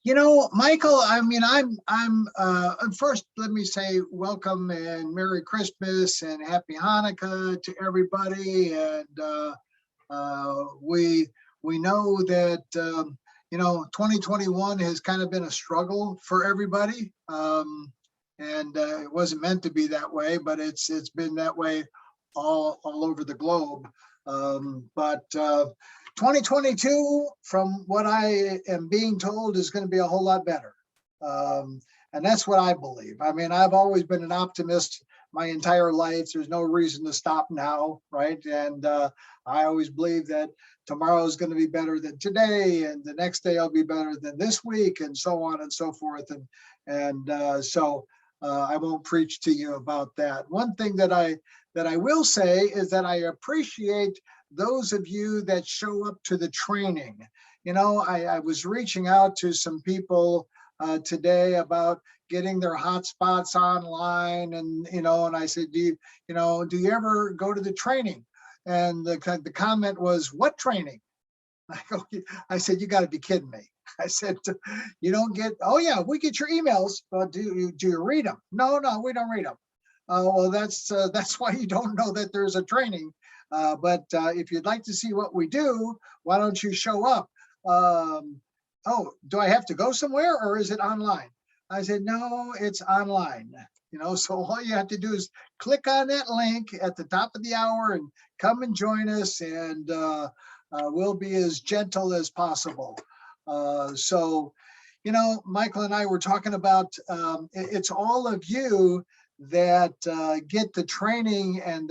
Michael, I mean, first, let me say welcome and Merry Christmas and Happy Hanukkah to everybody. And we know that, 2021 has kind of been a struggle for everybody. And it wasn't meant to be that way, but it's been that way all over the globe. But 2022, from what I am being told, is going to be a whole lot better. And that's what I believe. I mean, I've always been an optimist my entire life. There's no reason to stop now, right? And I always believe that tomorrow is going to be better than today, and the next day will be better than this week, and so on and so forth. So I won't preach to you about that. One thing that I will say is that I appreciate those of you that show up to the training. I was reaching out to some people today about getting their hotspots online, and and I said, do you ever go to the training? And the comment was, what training? I said, you got to be kidding me. I said, you don't get, oh yeah, we get your emails, but do you read them? No, we don't read them. Well, that's why you don't know that there's a training. But if you'd like to see what we do, why don't you show up? Oh, do I have to go somewhere, or is it online? I said, no, it's online. So all you have to do is click on that link at the top of the hour and come and join us, and we'll be as gentle as possible. So, Michael and I were talking about, it's all of you that get the training and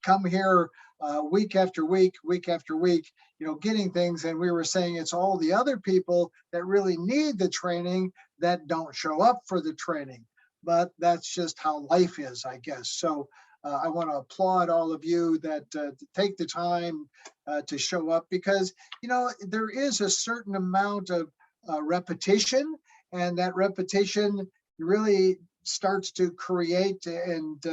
come here week after week, getting things. And we were saying it's all the other people that really need the training that don't show up for the training. But that's just how life is, I guess. So I want to applaud all of you that take the time to show up, because, there is a certain amount of repetition, and that repetition really starts to create, and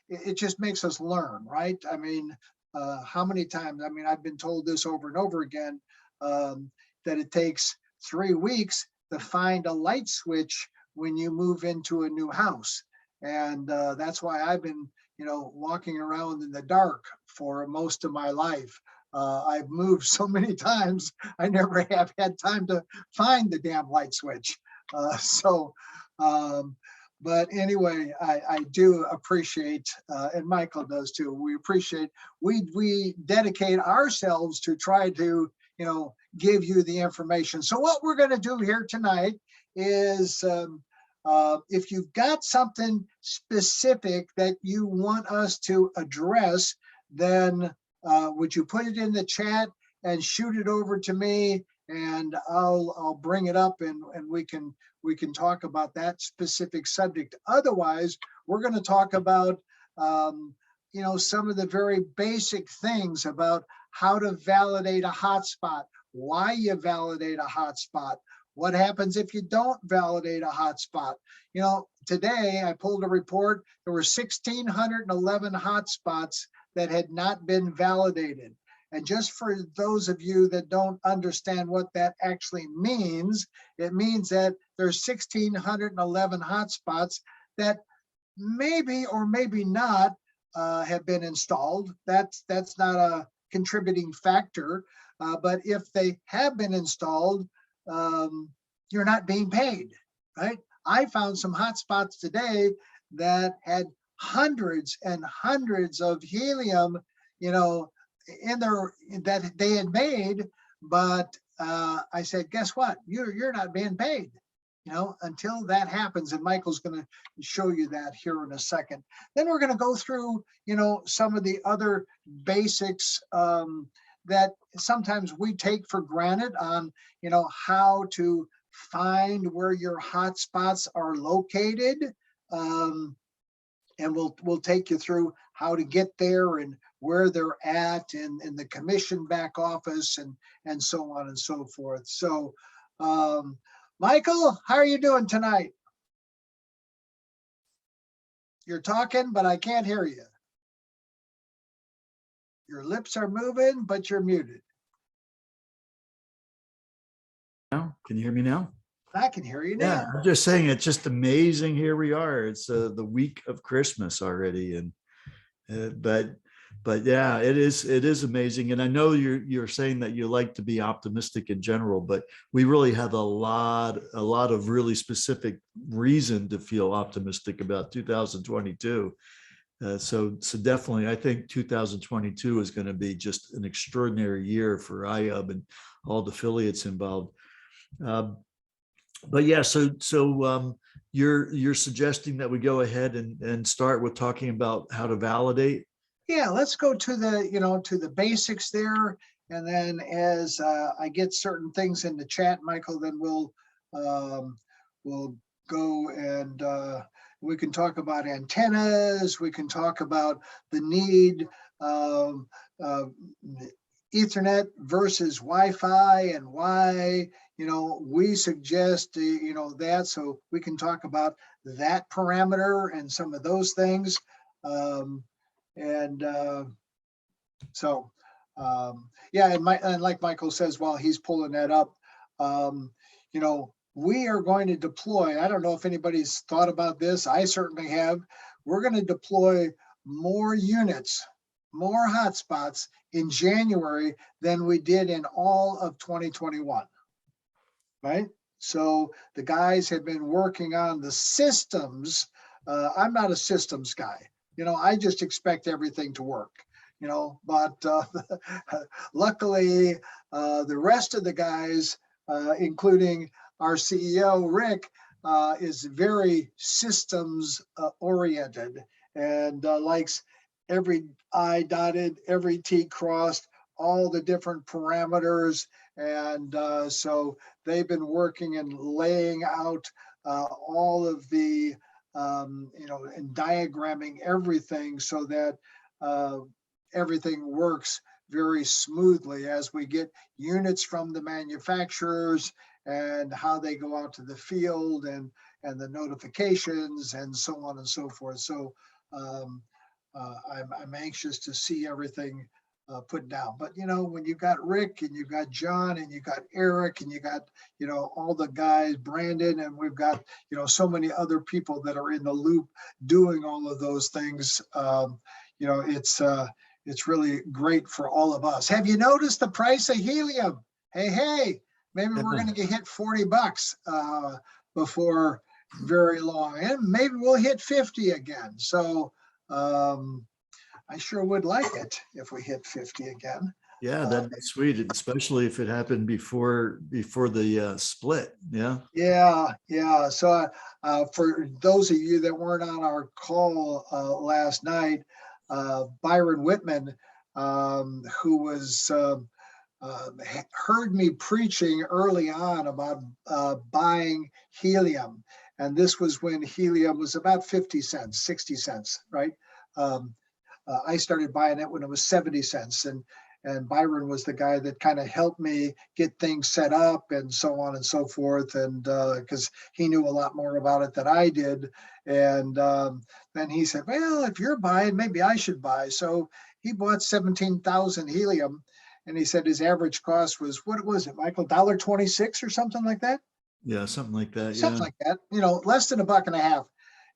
it just makes us learn, right? I mean, how many times, I've been told this over and over again, that it takes 3 weeks to find a light switch when you move into a new house. And that's why I've been, walking around in the dark for most of my life. I've moved so many times, I never have had time to find the damn light switch. But anyway, I do appreciate, and Michael does too, we appreciate, we dedicate ourselves to try to, give you the information. So what we're going to do here tonight is, if you've got something specific that you want us to address, then would you put it in the chat and shoot it over to me, and I'll bring it up, and we can talk about that specific subject. Otherwise, we're going to talk about some of the very basic things about how to validate a hotspot, why you validate a hotspot, what happens if you don't validate a hotspot. Today I pulled a report. There were 1,611 hotspots that had not been validated. And just for those of you that don't understand what that actually means, it means that there's 1,611 hotspots that maybe or maybe not have been installed. That's not a contributing factor. But if they have been installed, you're not being paid, right? I found some hotspots today that had hundreds and hundreds of helium, in there that they had made, but I said, guess what? You're not being paid, until that happens. And Michael's going to show you that here in a second. Then we're going to go through, some of the other basics that sometimes we take for granted on, how to find where your hotspots are located. And we'll take you through how to get there and where they're at in the commission back office, and so on and so forth. So, Michael, how are you doing tonight? You're talking, but I can't hear you. Your lips are moving, but you're muted. Now, can you hear me now? I can hear you Yeah, now. I'm just saying it's just amazing. Here we are. It's the week of Christmas already, and but yeah, it is amazing. And I know you're saying that you like to be optimistic in general, but we really have a lot of really specific reason to feel optimistic about 2022. So definitely, I think 2022 is going to be just an extraordinary year for IUB and all the affiliates involved. Uh, but yeah, so you're suggesting that we go ahead and start with talking about how to validate. Yeah, let's go to the basics there. And then as I get certain things in the chat, Michael, then we'll go and we can talk about antennas. We can talk about the need of Ethernet versus Wi-Fi and why, we suggest, that, so we can talk about that parameter and some of those things. And so, yeah, and like Michael says, while he's pulling that up, we are going to deploy. I don't know if anybody's thought about this. I certainly have. We're going to deploy more units, more hotspots in January than we did in all of 2021. Right? So the guys have been working on the systems. I'm not a systems guy. I just expect everything to work. But luckily, the rest of the guys, including our CEO, Rick, is very systems oriented and likes every I dotted, every T crossed, all the different parameters. And so they've been working and laying out all of the, and diagramming everything so that everything works very smoothly as we get units from the manufacturers and how they go out to the field and the notifications and so on and so forth. So I'm anxious to see everything put down. But when you got Rick and you got John and you got Eric and you got all the guys, Brandon, and we've got so many other people that are in the loop doing all of those things. It's really great for all of us. Have you noticed the price of helium? Hey, maybe we're going to hit $40 before very long, and maybe we'll hit 50 again. So I sure would like it if we hit 50 again. Yeah, that'd be sweet, especially if it happened before the split. Yeah. Yeah. So for those of you that weren't on our call last night, Byron Whitman, who was heard me preaching early on about buying helium, and this was when helium was about 50 cents, 60 cents, right? I started buying it when it was 70 cents, and Byron was the guy that kind of helped me get things set up and so on and so forth, and because he knew a lot more about it than I did. And then he said, well, if you're buying, maybe I should buy. So he bought 17,000 helium, and he said his average cost was, what was it, Michael, $1.26 or something like that? Yeah, something like that. Something Yeah. like that, less than $1.50.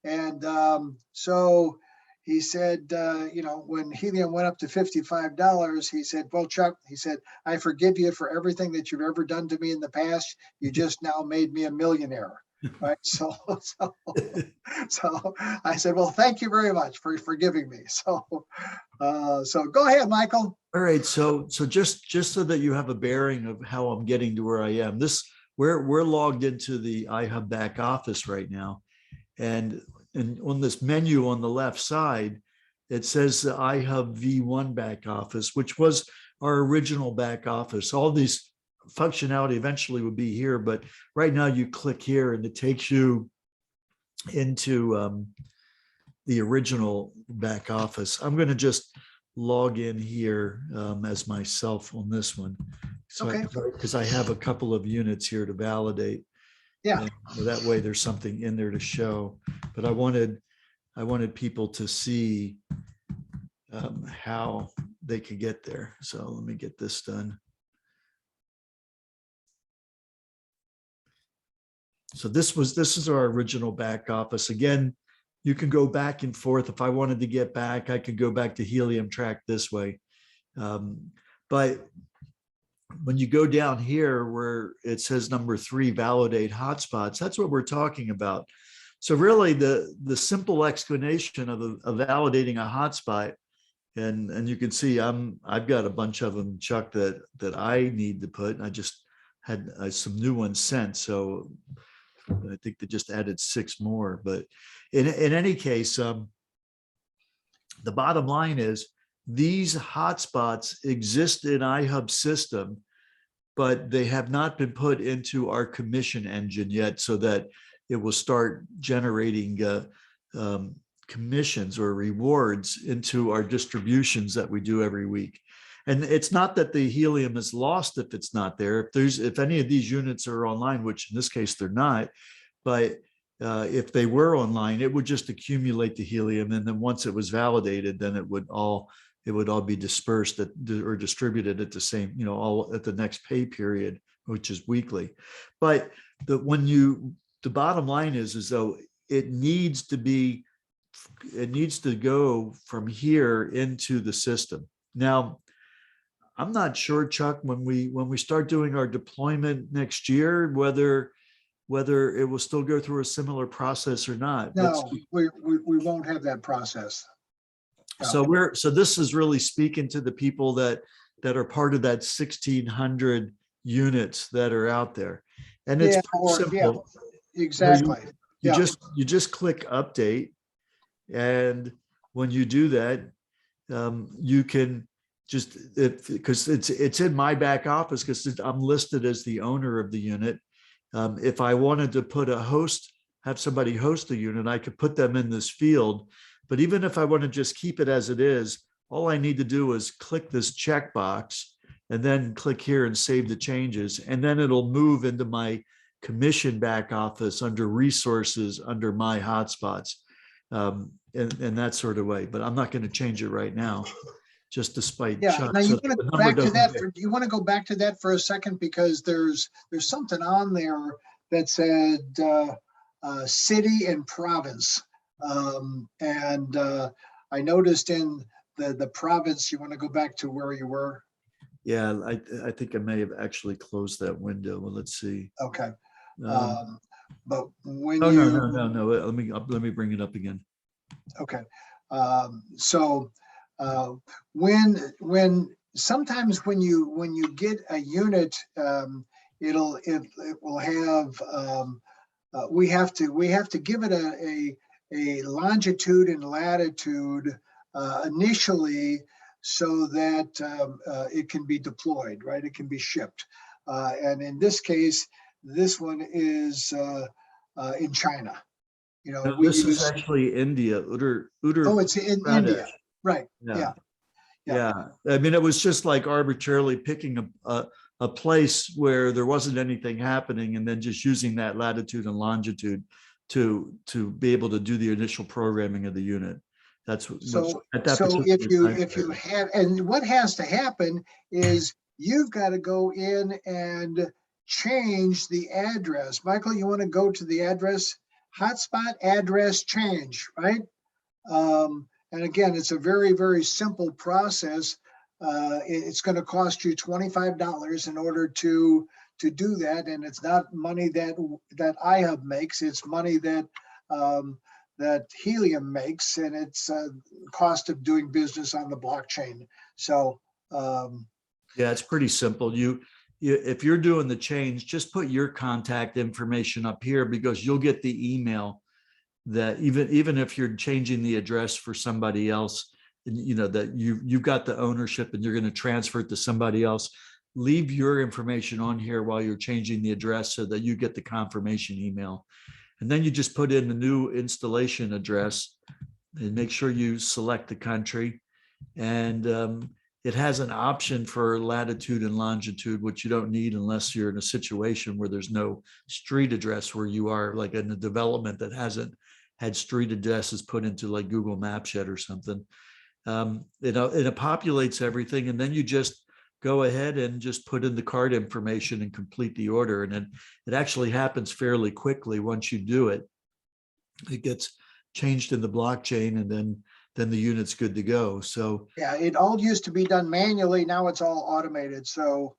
And so he said, when helium went up to $55, he said, well, Chuck, he said, I forgive you for everything that you've ever done to me in the past. You just now made me a millionaire. Right. So I said, well, thank you very much for forgiving me. So go ahead, Michael. All right. So just so that you have a bearing of how I'm getting to where I am, we're logged into the iHub back office right now. And on this menu on the left side, it says the iHub V1 back office, which was our original back office. All these functionality eventually would be here, but right now you click here and it takes you into the original back office. I'm going to just log in here as myself on this one. So Okay. because I have a couple of units here to validate. Yeah. And that way there's something in there to show. But I wanted people to see how they could get there. So let me get this done. So this is our original back office. Again, you can go back and forth. If I wanted to get back, I could go back to helium track this way. But when you go down here where it says number 3, validate hotspots, that's what we're talking about. So really the simple explanation of validating a hotspot, and you can see I've got a bunch of them, Chuck, that I need to put. I just had some new ones sent. So I think they just added 6 more, but in any case, the bottom line is these hotspots exist in iHub system, but they have not been put into our commission engine yet, so that it will start generating commissions or rewards into our distributions that we do every week. And it's not that the helium is lost if it's not there. If any of these units are online, which in this case they're not, but if they were online, it would just accumulate the helium, and then once it was validated, then it would all be dispersed or distributed at the same, all at the next pay period, which is weekly. But the bottom line is though it needs to go from here into the system. Now, I'm not sure, Chuck, when we start doing our deployment next year, whether it will still go through a similar process or not. No, we won't have that process. No. So this is really speaking to the people that are part of that 1,600 units that are out there, and it's simple. Yeah, exactly. You just click update, and when you do that, you can just because it's in my back office because I'm listed as the owner of the unit. If I wanted to put have somebody host the unit, I could put them in this field. But even if I want to just keep it as it is, all I need to do is click this checkbox and then click here and save the changes. And then it'll move into my commission back office under resources, under my hotspots, and that sort of way. But I'm not going to change it right now, just despite Chuck. Now you want to go back to that. You want to go back to that for a second, because there's something on there that said city and province. And I noticed in the province, you want to go back to where you were? Yeah, I think I may have actually closed that window. Well, let's see. Okay. But when no, you no. Let me bring it up again. Okay. So when sometimes when you get a unit, it will have we have to give it a longitude and latitude initially, so that it can be deployed, right? It can be shipped. And in this case, this one is in China. No, this is actually India. Uttar oh, it's in Pradesh. India, right? Yeah. I mean, it was just like arbitrarily picking a place where there wasn't anything happening, and then just using that latitude and longitude to be able to do the initial programming of the unit. That's what. So if you have, and what has to happen is you've got to go in and change the address. Michael, you want to go to the address, hotspot address change, right? And again, it's a very, very simple process. It's going to cost you $25 in order to do that, and it's not money that iHub makes. It's money that that Helium makes, and it's cost of doing business on the blockchain. So yeah, it's pretty simple. You if you're doing the change, just put your contact information up here, because you'll get the email that even if you're changing the address for somebody else, that you've got the ownership and you're going to transfer it to somebody else, leave your information on here while you're changing the address so that you get the confirmation email. And then you just put in the new installation address and make sure you select the country. And it has an option for latitude and longitude, which you don't need unless you're in a situation where there's no street address where you are, like in a development that hasn't had street addresses put into like Google Maps yet or something. It populates everything, and then you just go ahead and just put in the card information and complete the order. And then it actually happens fairly quickly. Once you do it, it gets changed in the blockchain, and then the unit's good to go. So yeah, it all used to be done manually. Now it's all automated. So,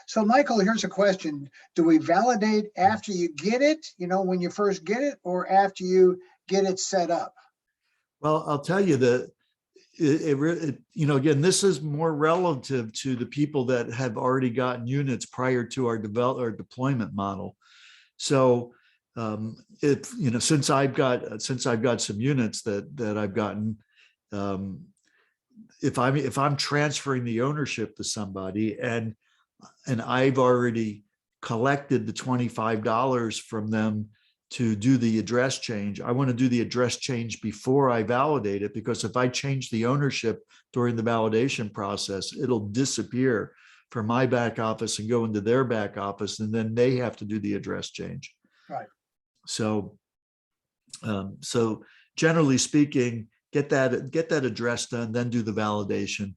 so Michael, here's a question. Do we validate after you get it, when you first get it, or after you get it set up? well, I'll tell you that again, this is more relative to the people that have already gotten units prior to our deployment model. So if since I've got some units that I've gotten, if I'm transferring the ownership to somebody and I've already collected the $25 from them to do the address change, I want to do the address change before I validate it, because if I change the ownership during the validation process, it'll disappear from my back office and go into their back office, and then they have to do the address change. Right. So, so generally speaking, get that address done, then do the validation.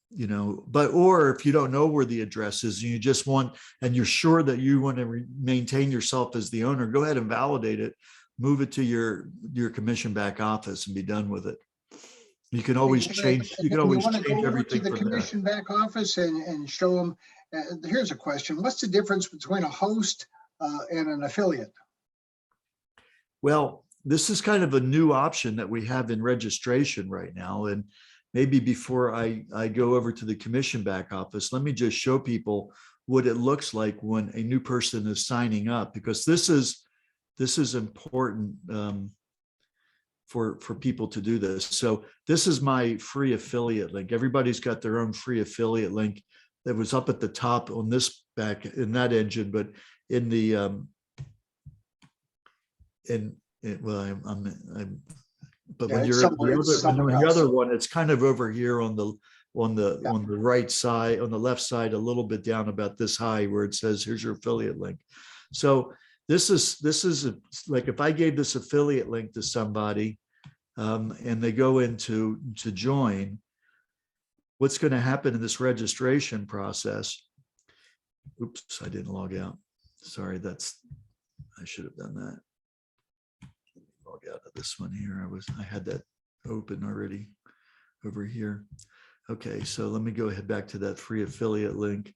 Or if you don't know where the address is, and you just want, and you're sure that you want to maintain yourself as the owner, go ahead and validate it, move it to your commission back office and be done with it. You can always change, you can always change everything to the from there. commission back office and show them, here's a question. What's the difference between a host and an affiliate? Well, this is kind of a new option that we have in registration right now. And maybe before I go over to the commission back office, let me just show people what it looks like when a new person is signing up, because this is important for people to do this. So this is my free affiliate link. Everybody's got their own free affiliate link that was up at the top on this back in that engine, but in the but when you're the other one, it's kind of over here on the right side, on the left side, a little bit down about this high, where it says, here's your affiliate link. So this is like, if I gave this affiliate link to somebody and they go into to join, what's going to happen in this registration process? Oops, I didn't log out. Sorry, I should have done that. Log out of this one here. I had that open already over here. Okay, so let me go ahead back to that free affiliate link.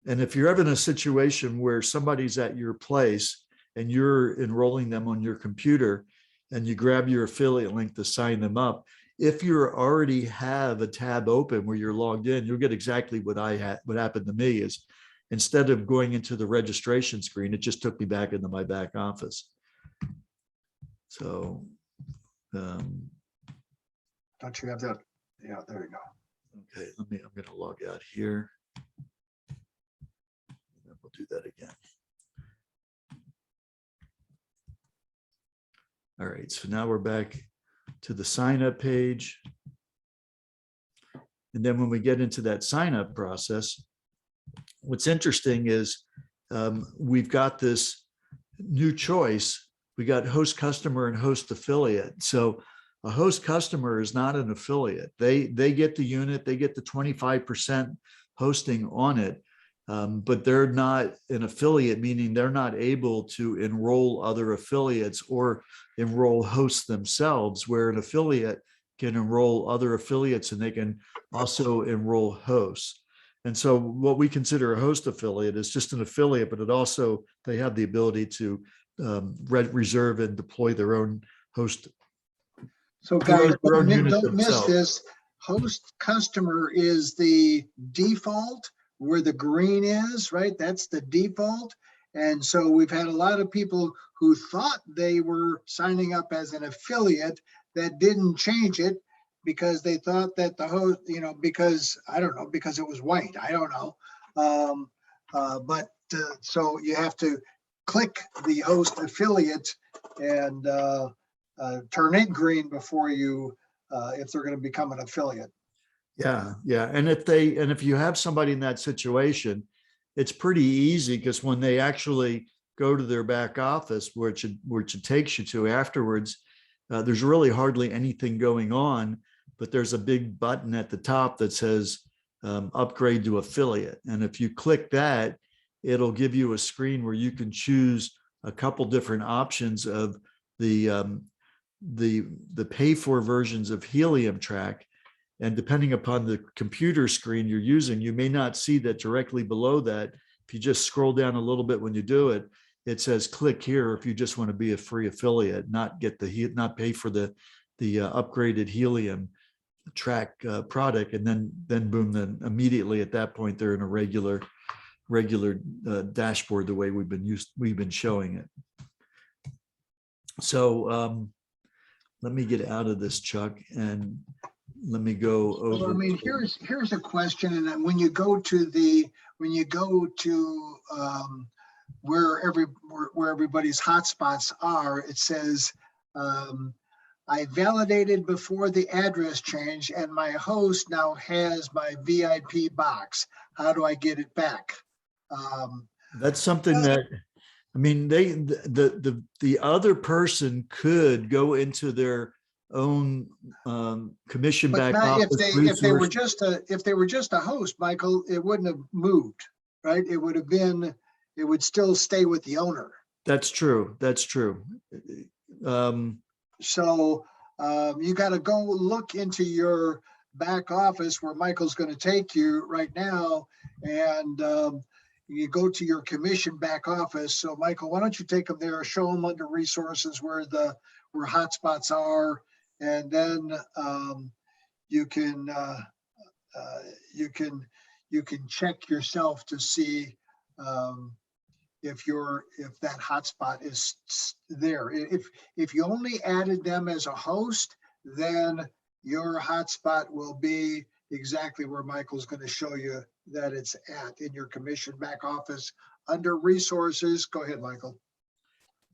And if you're ever in a situation where somebody's at your place and you're enrolling them on your computer and you grab your affiliate link to sign them up, if you already have a tab open where you're logged in, you'll get exactly what happened to me. Is instead of going into the registration screen, it just took me back into my back office. So, don't you have that? Yeah, there you go. Okay, I'm going to log out here. And we'll do that again. All right, so now we're back to the sign up page. And then when we get into that sign up process, what's interesting is we've got this new choice. We got host customer and host affiliate. So a host customer is not an affiliate. They get the unit, they get the 25% hosting on it, but they're not an affiliate, meaning they're not able to enroll other affiliates or enroll hosts themselves, where an affiliate can enroll other affiliates and they can also enroll hosts. And so what we consider a host affiliate is just an affiliate, but they have the ability to reserve and deploy their own host. So guys, don't miss this. Host customer is the default, where the green is, right? That's the default. And so we've had a lot of people who thought they were signing up as an affiliate that didn't change it because they thought that the host, because I don't know, because it was white. I don't know. So you have to click the host affiliate and turn it green before you, if they're going to become an affiliate. Yeah. And if you have somebody in that situation, it's pretty easy, because when they actually go to their back office, which it takes you to afterwards, there's really hardly anything going on. but there's a big button at the top that says upgrade to affiliate. And if you click that, it'll give you a screen where you can choose a couple different options of the pay for versions of Helium Track. And depending upon the computer screen you're using, you may not see that directly below that. If you just scroll down a little bit when you do it, it says click here if you just want to be a free affiliate, not pay for the upgraded Helium Track product, and then boom, then immediately at that point they're in a regular dashboard the way we've been showing it. So let me get out of this, Chuck, and let me go over. Well, I mean, here's a question, and then when you go to where everybody's hotspots are, it says I validated before the address change, and my host now has my VIP box. How do I get it back? That's something that, I mean, the other person could go into their own commission But back not office if they were resource. just a host, Michael, it wouldn't have moved, right? It would still stay with the owner. That's true. That's true. So you got to go look into your back office where Michael's going to take you right now, and you go to your commission back office. So Michael, why don't you take them there, show them under resources where hotspots are, and then you can check yourself to see if that hotspot is there. If you only added them as a host, then your hotspot will be exactly where Michael's going to show you that it's at, in your commission back office under resources. Go ahead, Michael.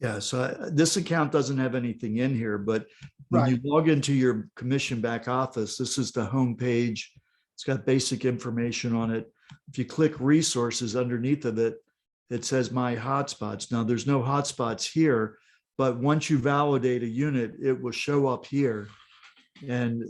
Yeah, so this account doesn't have anything in here, but when you log into your commission back office, this is the home page. It's got basic information on it. If you click resources underneath of it, it says my hotspots. Now there's no hotspots here, but once you validate a unit, it will show up here, and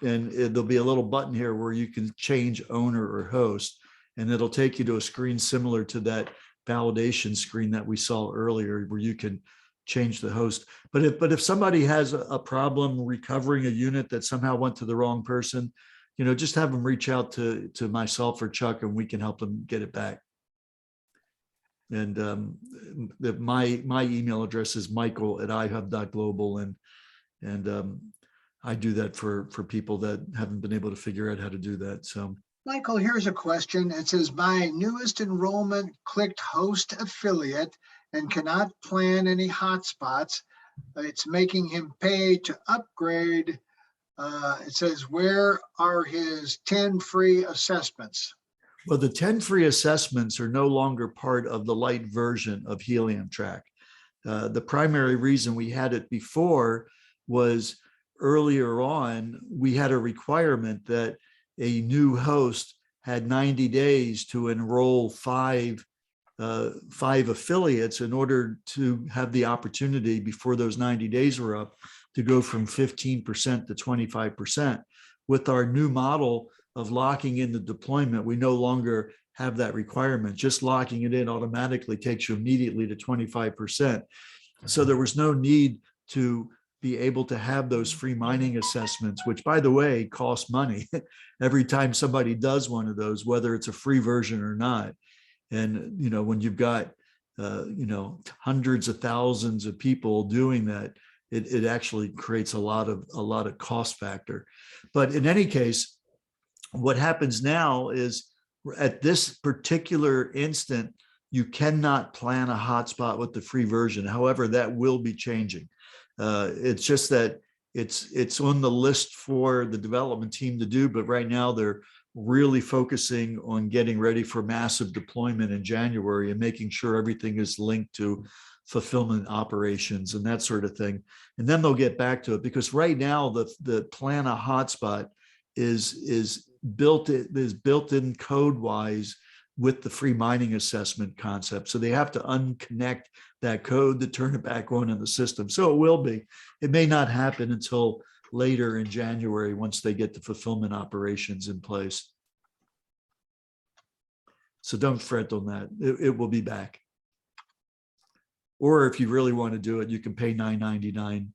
there'll be a little button here where you can change owner or host, and it'll take you to a screen similar to that validation screen that we saw earlier, where you can change the host. But if somebody has a problem recovering a unit that somehow went to the wrong person, just have them reach out to myself or Chuck, and we can help them get it back. And my email address is michael@ihub.global, and I do that for people that haven't been able to figure out how to do that. So Michael, here's a question. It says, my newest enrollment clicked host affiliate and cannot plan any hotspots. It's making him pay to upgrade. It says, where are his 10 free assessments? Well, the 10 free assessments are no longer part of the light version of Helium Track. The primary reason we had it before was earlier on, we had a requirement that a new host had 90 days to enroll five affiliates in order to have the opportunity before those 90 days were up to go from 15% to 25%. With our new model of locking in the deployment, we no longer have that requirement. Just locking it in automatically takes you immediately to 25%. So there was no need to be able to have those free mining assessments, which, by the way, cost money every time somebody does one of those, whether it's a free version or not. And when you've got hundreds of thousands of people doing that, it actually creates a lot of cost factor. But in any case, what happens now is, at this particular instant, you cannot plan a hotspot with the free version. However, that will be changing. It's just that it's on the list for the development team to do, but right now they're really focusing on getting ready for massive deployment in January and making sure everything is linked to fulfillment operations and that sort of thing. And then they'll get back to it, because right now the plan a hotspot is built in code wise with the free mining assessment concept. So they have to unconnect that code to turn it back on in the system. So it will be. It may not happen until later in January once they get the fulfillment operations in place. So don't fret on that. It will be back. Or if you really want to do it, you can pay $9.99,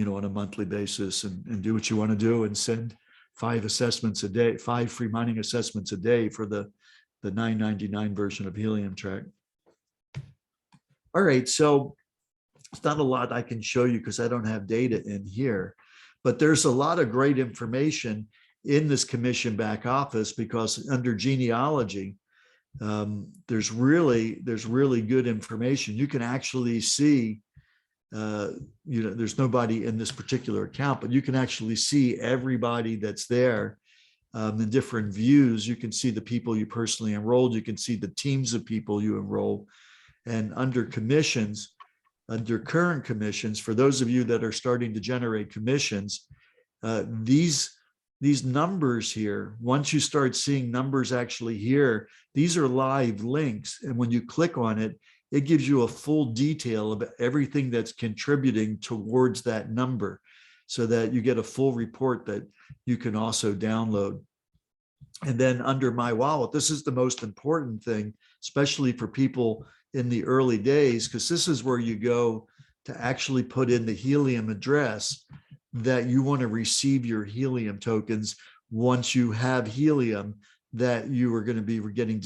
on a monthly basis and do what you want to do and send 5 assessments a day, 5 free mining assessments a day for the $9.99 version of Helium Track. All right, so it's not a lot I can show you because I don't have data in here, but there's a lot of great information in this commission back office because under genealogy, there's really good information. You can actually see, there's nobody in this particular account, but you can actually see everybody that's there, in different views. You can see the people you personally enrolled. You can see the teams of people you enroll. And under commissions, under current commissions, for those of you that are starting to generate commissions, these numbers here, once you start seeing numbers actually here, these are live links. And when you click on it, it gives you a full detail of everything that's contributing towards that number so that you get a full report that you can also download. And then under My Wallet, this is the most important thing, especially for people in the early days, because this is where you go to actually put in the Helium address that you want to receive your Helium tokens once you have Helium that you are going to be getting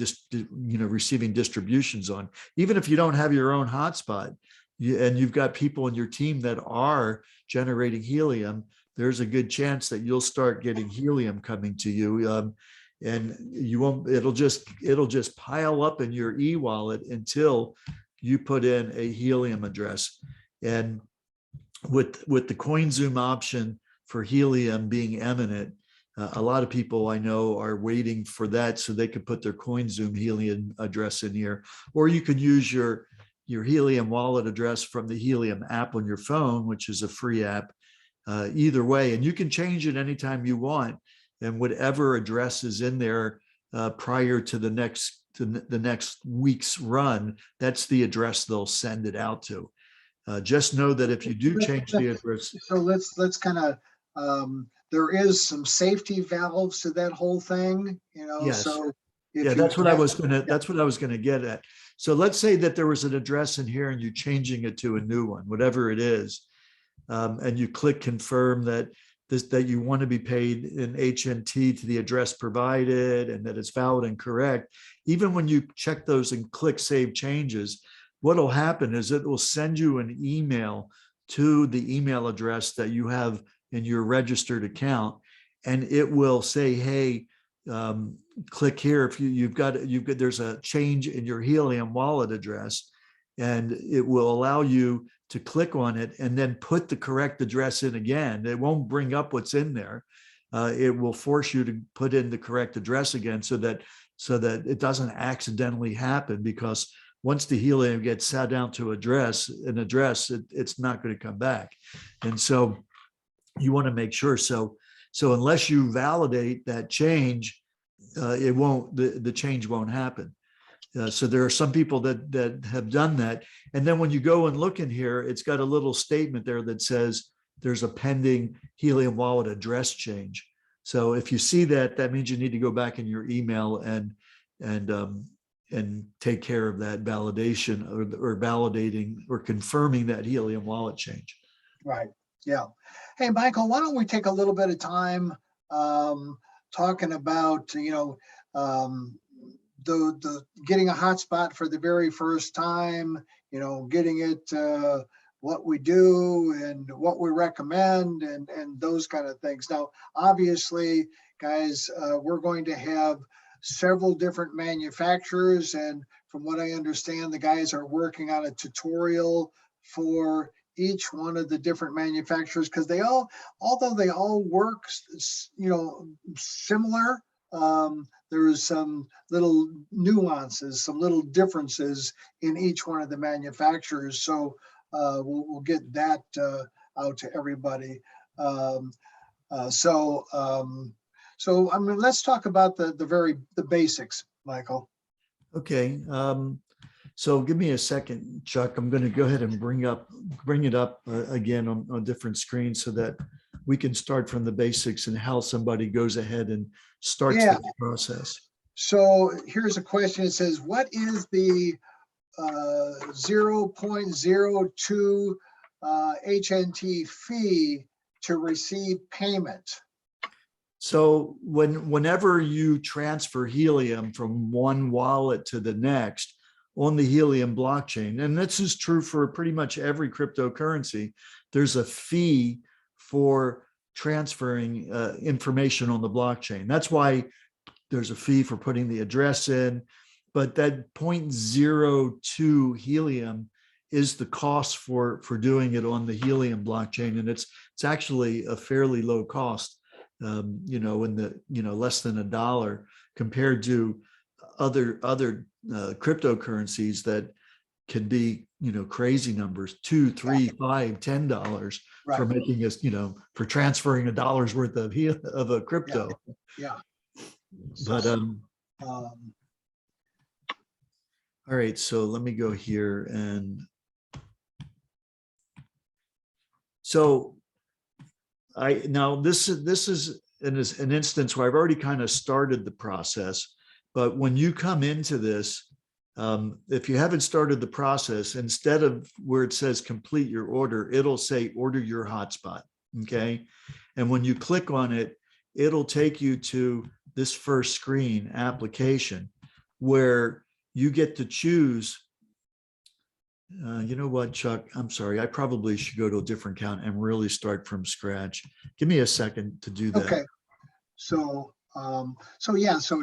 receiving distributions on. Even if you don't have your own hotspot and you've got people in your team that are generating Helium, there's a good chance that you'll start getting Helium coming to you. And you won't, it'll just pile up in your e-wallet until you put in a Helium address. And with the CoinZoom option for Helium being imminent, a lot of people I know are waiting for that so they could put their CoinZoom Helium address in here, or you could use your Helium wallet address from the Helium app on your phone, which is a free app. Either way, and you can change it anytime you want, and whatever address is in there prior to the next week's run, that's the address they'll send it out to. Just know that if you do change the address. So let's kind of, there is some safety valves to that whole thing, Yes. so. Yeah, that's what I was gonna get at. So let's say that there was an address in here and you're changing it to a new one, whatever it is. And you click confirm that you want to be paid in HNT to the address provided and that it's valid and correct. Even when you check those and click save changes, what will happen is it will send you an email to the email address that you have in your registered account, and it will say, hey, click here if you've got there's a change in your Helium wallet address, and it will allow you to click on it and then put the correct address in again. It won't bring up what's in there. It will force you to put in the correct address again so that it doesn't accidentally happen, because once the Helium gets set down to an address, it's not going to come back. And so you want to make sure. So unless you validate that change, the change won't happen. So there are some people that have done that. And then when you go and look in here, it's got a little statement there that says there's a pending Helium wallet address change. So if you see that, that means you need to go back in your email and take care of that validation or validating or confirming that Helium wallet change. Right. Yeah. Hey, Michael, why don't we take a little bit of time talking about, the getting a hotspot for the very first time, getting it, what we do and what we recommend and those kind of things. Now, obviously, guys, we're going to have several different manufacturers, and from what I understand, the guys are working on a tutorial for each one of the different manufacturers, because although they all work, similar, there's some little nuances, some little differences in each one of the manufacturers. So we'll get that out to everybody. So I mean, let's talk about the basics, Michael. Okay. So give me a second, Chuck. I'm going to go ahead and bring it up again on different screens so that we can start from the basics and how somebody goes ahead and starts Yeah. the process. So here's a question. It says, what is the 0.02 HNT fee to receive payment? So whenever you transfer helium from one wallet to the next on the Helium blockchain, and this is true for pretty much every cryptocurrency, there's a fee for transferring information on the blockchain. That's why there's a fee for putting the address in, but that 0.02 helium is the cost for doing it on the Helium blockchain, and it's actually a fairly low cost. In the less than $1 compared to other cryptocurrencies that can be crazy numbers, $2, $3, $5, $10 for making us for transferring $1 worth of a crypto. Yeah. But all right, so let me go here, and so this is an instance where I've already kind of started the process, but when you come into this, if you haven't started the process, instead of where it says complete your order, it'll say order your hotspot. Okay. And when you click on it, it'll take you to this first screen application where you get to choose. You know what, Chuck? I'm sorry. I probably should go to a different account and really start from scratch. Give me a second to do that. Okay. So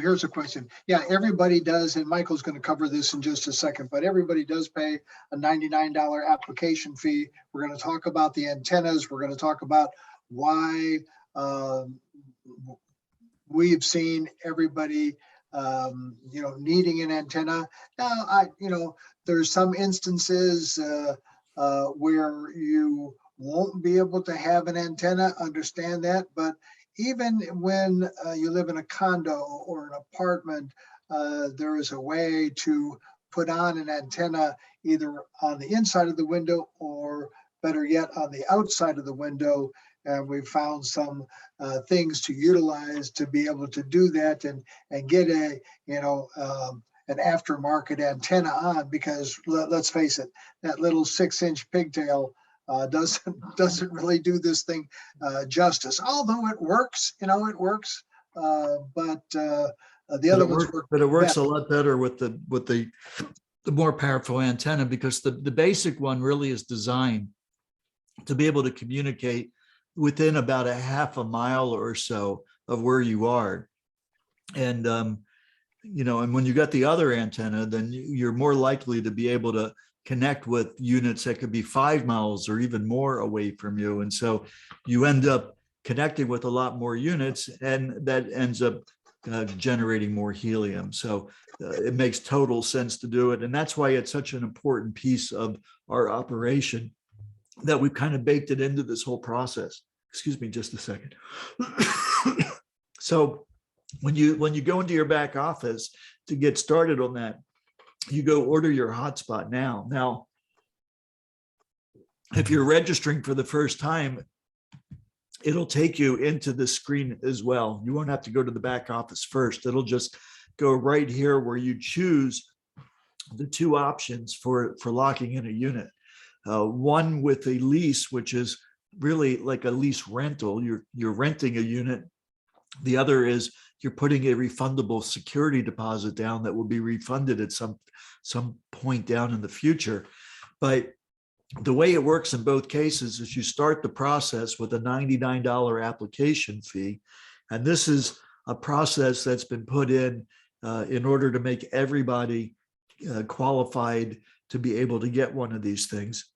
here's a question. Yeah, everybody does, and Michael's going to cover this in just a second, but everybody does pay a $99 application fee. We're going to talk about the antennas. We're going to talk about why we've seen everybody needing an antenna. Now, there's some instances where you won't be able to have an antenna, understand that, but even when you live in a condo or an apartment, there is a way to put on an antenna either on the inside of the window or better yet on the outside of the window. And we've found some things to utilize to be able to do that and get an aftermarket antenna on, because let's face it, that little 6-inch pigtail doesn't really do this thing justice. Although it works, it works. But the other ones work. But it works better. A lot better with the more powerful antenna, because the basic one really is designed to be able to communicate within about a half a mile or so of where you are. And, and when you got the other antenna, then you're more likely to be able to connect with units that could be 5 miles or even more away from you. And so you end up connecting with a lot more units, and that ends up generating more helium. So it makes total sense to do it. And that's why it's such an important piece of our operation, that we've kind of baked it into this whole process. Excuse me just a second. So when you go into your back office to get started on that, you go order your hotspot now. Now, if you're registering for the first time, it'll take you into the screen as well. You won't have to go to the back office first. It'll just go right here where you choose the two options for locking in a unit. One with a lease, which is really like a lease rental. You're renting a unit. The other is you're putting a refundable security deposit down that will be refunded at some point down in the future. But the way it works in both cases is you start the process with a $99 application fee. And this is a process that's been put in order to make everybody qualified to be able to get one of these things.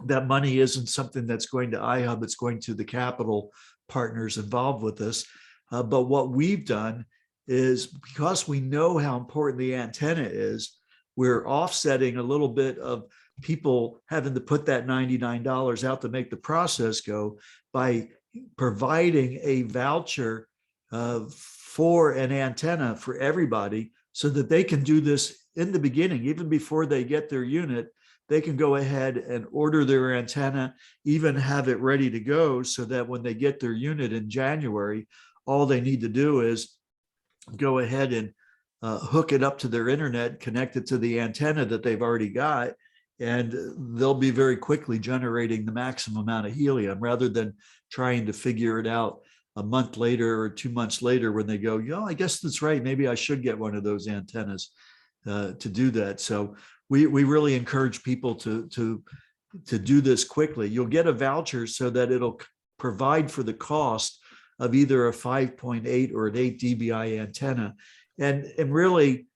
That money isn't something that's going to iHub, it's going to the capital partners involved with this. But what we've done is, because we know how important the antenna is, we're offsetting a little bit of people having to put that $99 out to make the process go by providing a voucher for an antenna for everybody, so that they can do this in the beginning, even before they get their unit. they can go ahead and order their antenna, even have it ready to go, so that when they get their unit in January, all they need to do is go ahead and hook it up to their internet, connect it to the antenna that they've already got, and they'll be very quickly generating the maximum amount of helium, rather than trying to figure it out a month later or 2 months later when they go, I guess that's right, maybe I should get one of those antennas to do that. So we really encourage people to do this quickly. You'll get a voucher so that it'll provide for the cost of either a 5.8 or an 8 dBi antenna. And really,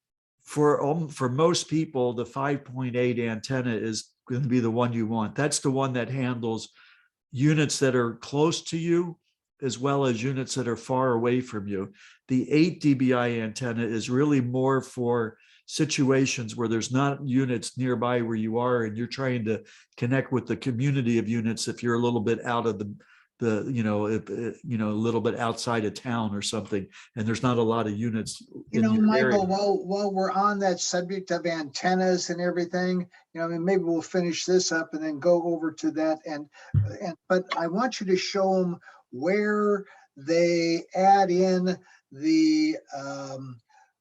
for most people, the 5.8 antenna is going to be the one you want. That's the one that handles units that are close to you, as well as units that are far away from you. The 8 dBi antenna is really more for situations where there's not units nearby where you are, and you're trying to connect with the community of units if you're a little bit out of a little bit outside of town or something, and there's not a lot of units in your area. Michael, while we're on that subject of antennas and everything, maybe we'll finish this up and then go over to that. But I want you to show them where they add in the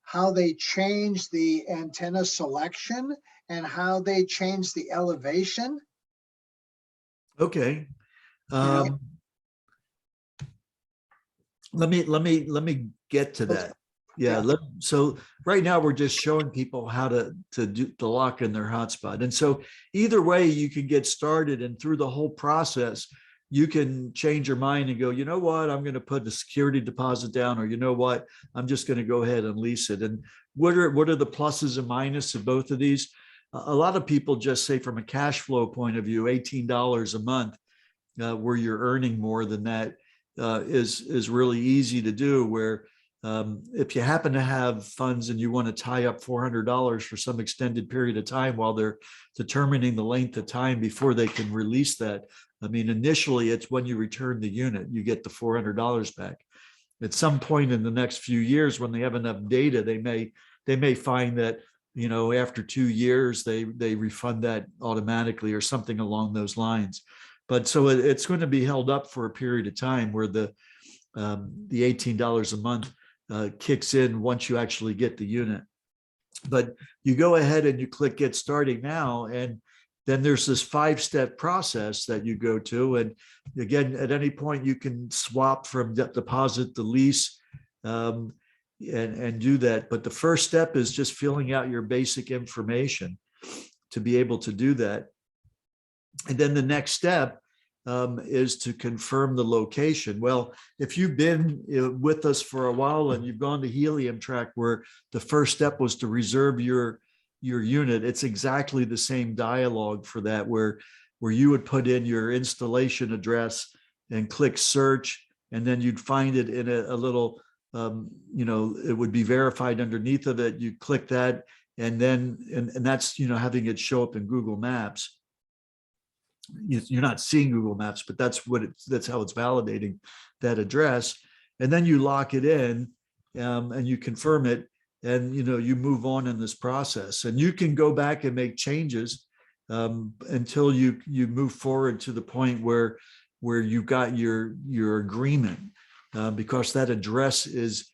how they change the antenna selection and how they change the elevation. Okay. Let me get to that. Yeah. So right now we're just showing people how to lock in their hotspot. And so either way you can get started, and through the whole process, you can change your mind and go, you know what, I'm going to put the security deposit down, or you know what, I'm just going to go ahead and lease it. And what are the pluses and minuses of both of these? A lot of people just say, from a cash flow point of view, $18 a month, where you're earning more than that, is really easy to do. Where if you happen to have funds and you want to tie up $400 for some extended period of time while they're determining the length of time before they can release that. I mean, initially it's when you return the unit, you get the $400 back. At some point in the next few years, when they have enough data, they may find that, after 2 years, they refund that automatically or something along those lines. But so it's going to be held up for a period of time, where the $18 a month kicks in once you actually get the unit. But you go ahead and you click Get Started Now, and then there's this 5-step process that you go to. And again, at any point you can swap from deposit to lease, and do that. But the first step is just filling out your basic information to be able to do that. And then the next step is to confirm the location. Well, if you've been with us for a while and you've gone to Helium Track, where the first step was to reserve your unit, it's exactly the same dialogue for that, where you would put in your installation address and click search, and then you'd find it in a little, it would be verified underneath of it. You click that, and then, and that's, having it show up in Google Maps. You're not seeing Google Maps, but that's how it's validating that address. And then you lock it in, and you confirm it, and you move on in this process. And you can go back and make changes until you move forward to the point where you've got your agreement, because that address is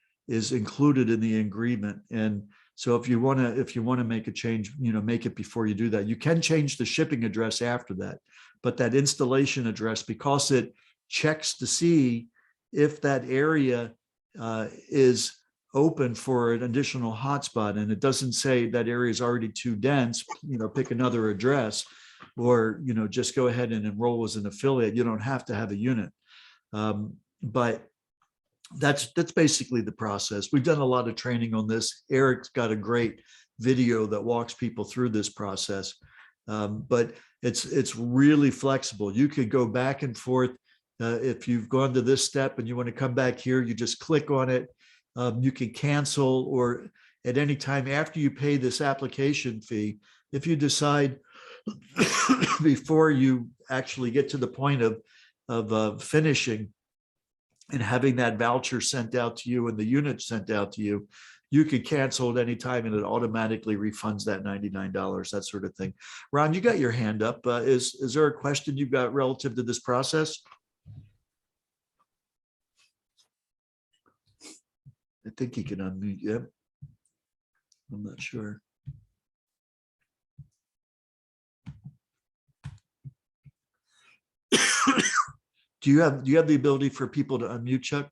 included in the agreement. And so if you want to make a change, make it before you do that. You can change the shipping address after that, but that installation address, because it checks to see if that area is open for an additional hotspot, and it doesn't say that area is already too dense, pick another address, or just go ahead and enroll as an affiliate. You don't have to have a unit, but that's basically the process. We've done a lot of training on this. Eric's got a great video that walks people through this process, but it's really flexible. You could go back and forth. If you've gone to this step and you want to come back here, you just click on it. You can cancel, or at any time after you pay this application fee, if you decide before you actually get to the point of finishing and having that voucher sent out to you and the unit sent out to you, you could cancel at any time and it automatically refunds that $99, that sort of thing. Ron, you got your hand up. Is there a question you've got relative to this process? I think he can unmute. Yep. I'm not sure. Do you have the ability for people to unmute, Chuck?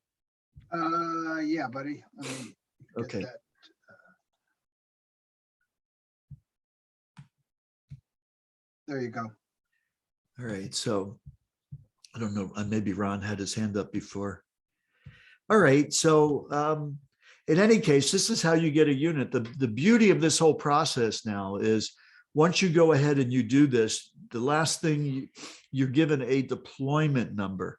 Yeah, buddy. Let me get Okay. that. There you go. All right. So I don't know. Maybe Ron had his hand up before. All right. So in any case, this is how you get a unit. The beauty of this whole process now is once you go ahead and you do this, the last thing you're given a deployment number.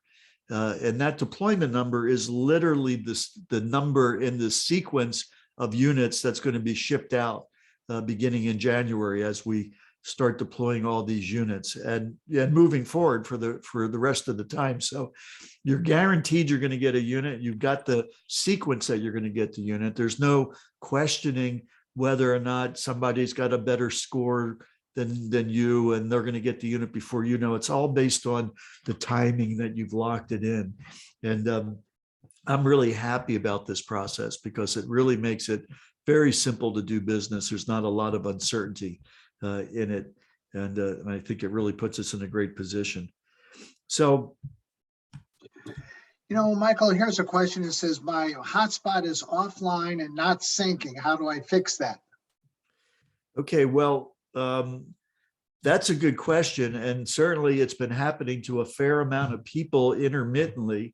And that deployment number is literally the number in the sequence of units that's going to be shipped out beginning in January as we start deploying all these units and moving forward for the rest of the time. So you're guaranteed you're going to get a unit. You've got the sequence that you're going to get the unit. There's no questioning whether or not somebody's got a better score than you and they're going to get the unit before you know. It's all based on the timing that you've locked it in. And I'm really happy about this process because it really makes it very simple to do business. There's not a lot of uncertainty in it. And I think it really puts us in a great position. So, You know, Michael, here's a question that says my hotspot is offline and not syncing. How do I fix that? okay, well, that's a good question. And certainly it's been happening to a fair amount of people intermittently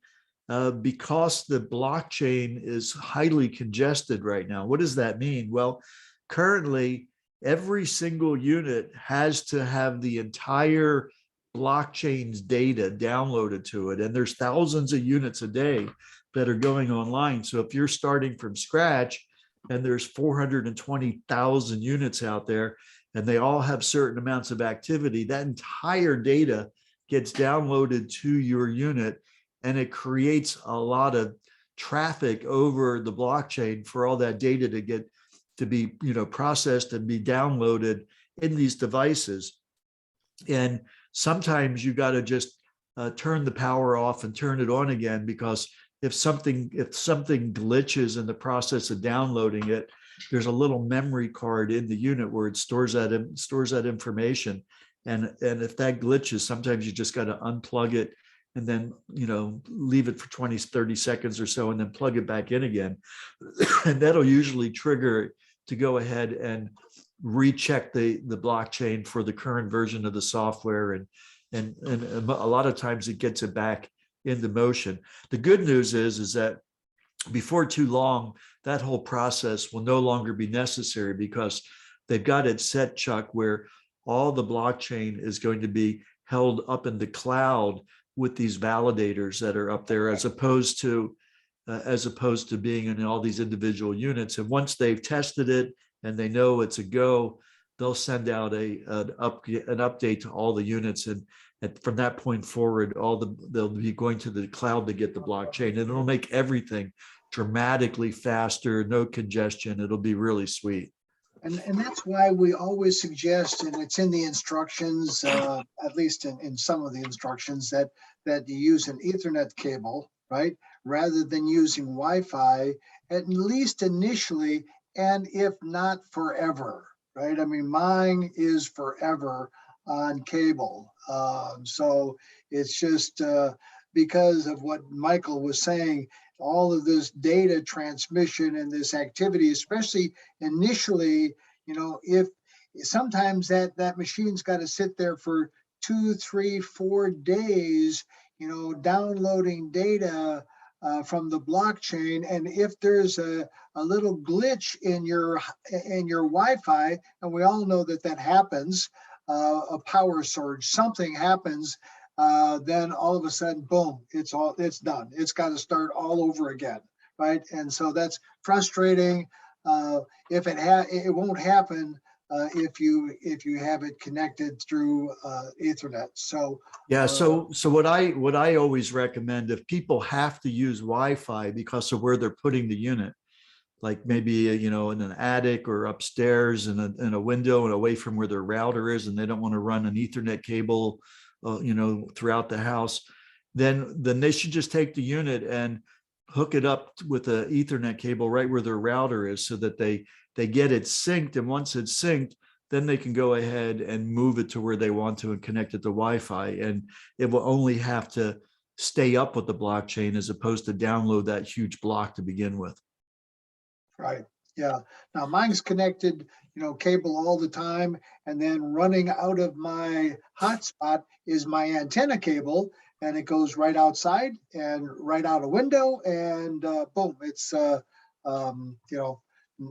because the blockchain is highly congested right now. What does that mean? Well, currently, every single unit has to have the entire blockchain's data downloaded to it. And there's thousands of units a day that are going online. So if you're starting from scratch and there's 420,000 units out there, and they all have certain amounts of activity, that entire data gets downloaded to your unit, and it creates a lot of traffic over the blockchain for all that data to be processed and be downloaded in these devices. And sometimes you got to just turn the power off and turn it on again, because if something glitches in the process of downloading it, there's a little memory card in the unit where it stores that information. And if that glitches, sometimes you just got to unplug it and then, leave it for 20, 30 seconds or so, and then plug it back in again. And that'll usually trigger it to go ahead and recheck the blockchain for the current version of the software. And a lot of times it gets it back into motion. The good news is that before too long, that whole process will no longer be necessary, because they've got it set, Chuck, where all the blockchain is going to be held up in the cloud with these validators that are up there, as opposed to being in all these individual units. And once they've tested it and they know it's a go, they'll send out an update to all the units. And from that point forward, they'll be going to the cloud to get the blockchain, and it'll make everything dramatically faster, no congestion. It'll be really sweet. And that's why we always suggest, and it's in the instructions, at least in some of the instructions, that you use an Ethernet cable, right? Rather than using Wi-Fi, at least initially, and if not forever, right? I mean, mine is forever on cable. So it's just because of what Michael was saying, all of this data transmission and this activity, especially initially, if sometimes that machine's got to sit there for 2, 3, 4 days, downloading data from the blockchain. And if there's a little glitch in your Wi-Fi, and we all know that happens, a power surge, something happens, then all of a sudden, boom, it's done. It's got to start all over again, right? And so that's frustrating. It won't happen if you have it connected through Ethernet. So yeah, so what I always recommend, if people have to use Wi-Fi because of where they're putting the unit, like maybe, you know, in an attic or upstairs in a window and away from where their router is, and they don't want to run an Ethernet cable, you know, throughout the house, then they should just take the unit and hook it up with an Ethernet cable right where their router is, so that they get it synced. And once it's synced, then they can go ahead and move it to where they want to and connect it to Wi-Fi. And it will only have to stay up with the blockchain as opposed to download that huge block to begin with. Right. Yeah. Now mine's connected, you know, cable all the time. And then running out of my hotspot is my antenna cable, and it goes right outside and right out a window, and boom, it's, you know,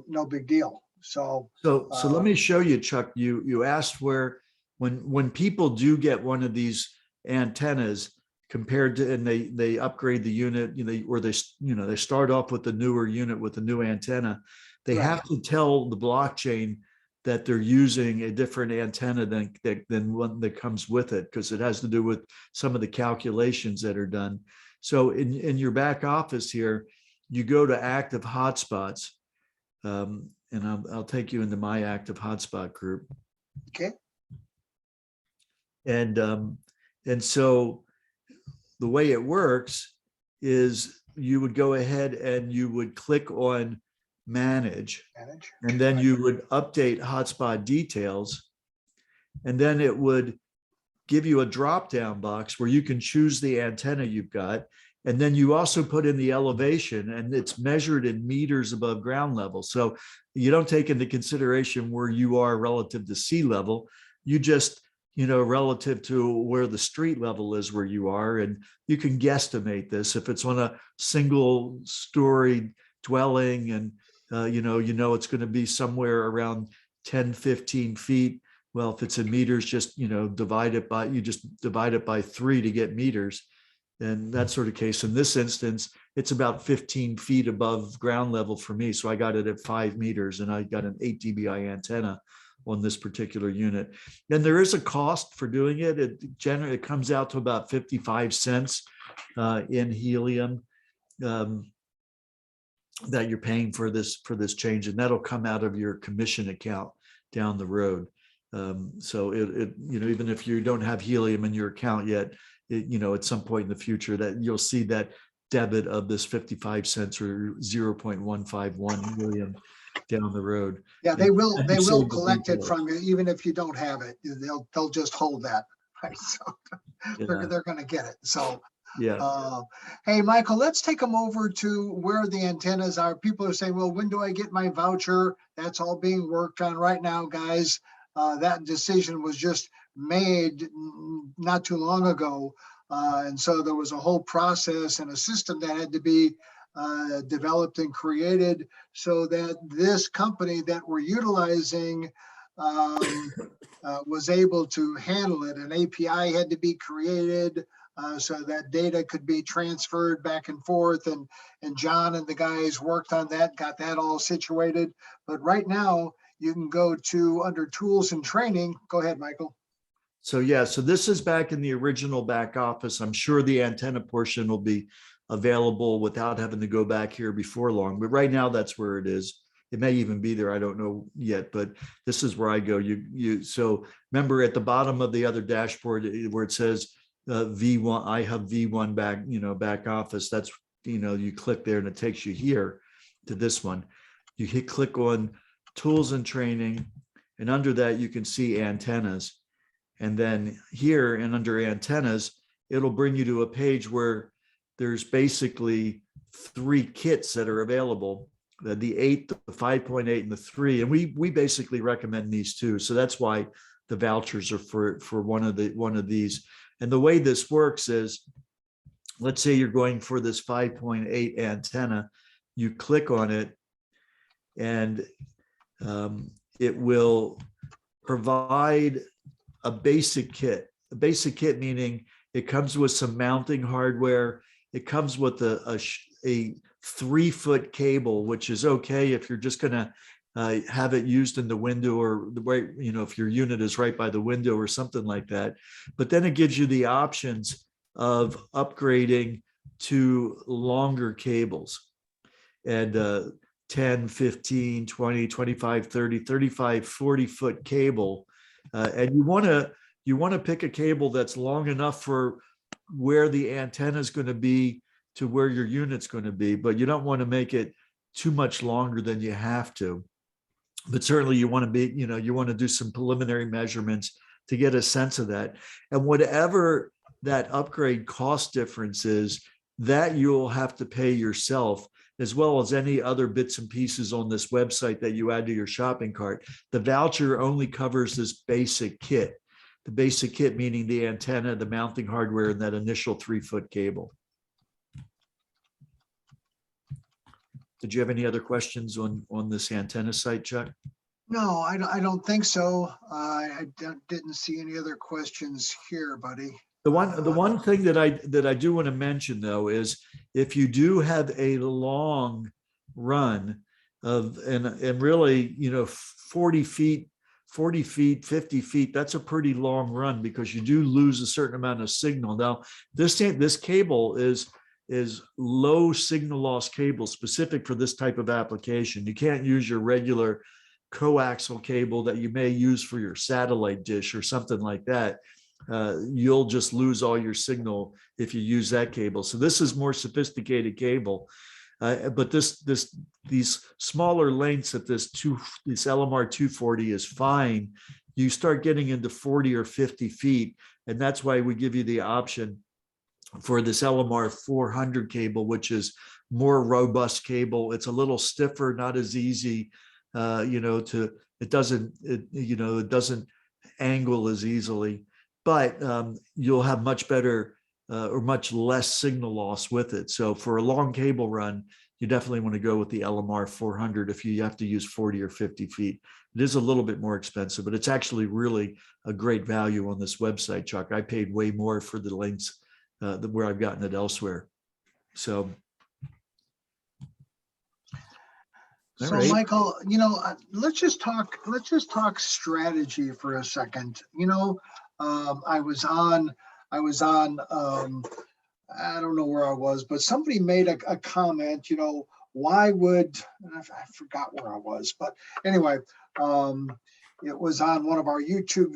no big deal. So let me show you, Chuck. You asked where, when people do get one of these antennas compared to, and they upgrade the unit, you know, or they start off with the newer unit with the new antenna, they Right. have to tell the blockchain that they're using a different antenna than one that comes with it, because it has to do with some of the calculations that are done. So in your back office here, you go to active hotspots, and I'll take you into my active hotspot group. Okay. And so the way it works is you would go ahead and you would click on manage, and then you would update hotspot details, and then it would give you a drop down box where you can choose the antenna you've got. And then you also put in the elevation, and it's measured in meters above ground level. So you don't take into consideration where you are relative to sea level. You just, you know, relative to where the street level is where you are. And you can guesstimate this. If it's on a single story dwelling, and you know it's going to be somewhere around 10, 15 feet. Well, if it's in meters, just, you know, divide it by 3 to get meters. And that sort of case. In this instance, it's about 15 feet above ground level for me. So I got it at 5 meters, and I got an 8 dBi antenna on this particular unit. And there is a cost for doing it. It generally comes out to about 55 cents in helium that you're paying for this change, and that'll come out of your commission account down the road. So it you know, even if you don't have helium in your account yet, you know, at some point in the future that you'll see that debit of this 55 cents or 0.151 million down the road. Yeah, they will collect it details from you even if you don't have it. They'll just hold that. Right. So they're going to get it. So yeah. Hey, Michael, let's take them over to where the antennas are. People are saying, well, when do I get my voucher? That's all being worked on right now, guys. That decision was just made not too long ago. And so there was a whole process and a system that had to be developed and created so that this company that we're utilizing was able to handle it. An API had to be created so that data could be transferred back and forth. And John and the guys worked on that, got that all situated. But right now, you can go to under tools and training. Go ahead, Michael. So yeah, so this is back in the original back office. I'm sure the antenna portion will be available without having to go back here before long. But right now, that's where it is. It may even be there. I don't know yet, but this is where I go. So remember at the bottom of the other dashboard where it says V1, I have V1 back office. That's, you click there and it takes you here to this one. You click on tools and training, and under that you can see antennas. And then here and under antennas, it'll bring you to a page where there's basically 3 kits that are available: the 8, the 5.8, and the 3. And we basically recommend these 2. So that's why the vouchers are for one of these. And the way this works is, let's say you're going for this 5.8 antenna, you click on it, and it will provide a basic kit. A basic kit meaning it comes with some mounting hardware. It comes with a 3-foot cable, which is okay if you're just going to have it used in the window, or the way, if your unit is right by the window or something like that. But then it gives you the options of upgrading to longer cables. And 10, 15, 20, 25, 30, 35, 40-foot cable. And you want to pick a cable that's long enough for where the antenna is going to be to where your unit's going to be, but you don't want to make it too much longer than you have to. But certainly you want to be, you want to do some preliminary measurements to get a sense of that. And whatever that upgrade cost difference is, that you'll have to pay yourself, as well as any other bits and pieces on this website that you add to your shopping cart. The voucher only covers this basic kit. The basic kit meaning the antenna, the mounting hardware, and that initial 3-foot cable. Did you have any other questions on this antenna site, Chuck? No, I don't think so. I didn't see any other questions here, buddy. The one thing that I do want to mention though is if you do have a long run of and really 40 feet, 50 feet, that's a pretty long run because you do lose a certain amount of signal. Now this cable is low signal loss cable specific for this type of application. You can't use your regular coaxial cable that you may use for your satellite dish or something like that. You'll just lose all your signal if you use that cable. So this is more sophisticated cable, but these smaller lengths at this LMR 240 is fine. You start getting into 40 or 50 feet, and that's why we give you the option for this LMR 400 cable, which is more robust cable. It's a little stiffer, not as easy, it doesn't angle as easily. But you'll have much better or much less signal loss with it. So for a long cable run, you definitely want to go with the LMR 400 if you have to use 40 or 50 feet. It is a little bit more expensive, but it's actually really a great value on this website, Chuck. I paid way more for the lengths where I've gotten it elsewhere. So. So right. Michael, let's just talk strategy for a second. I was on, I don't know where I was, but somebody made a comment, why would, I forgot where I was, but anyway, it was on one of our YouTube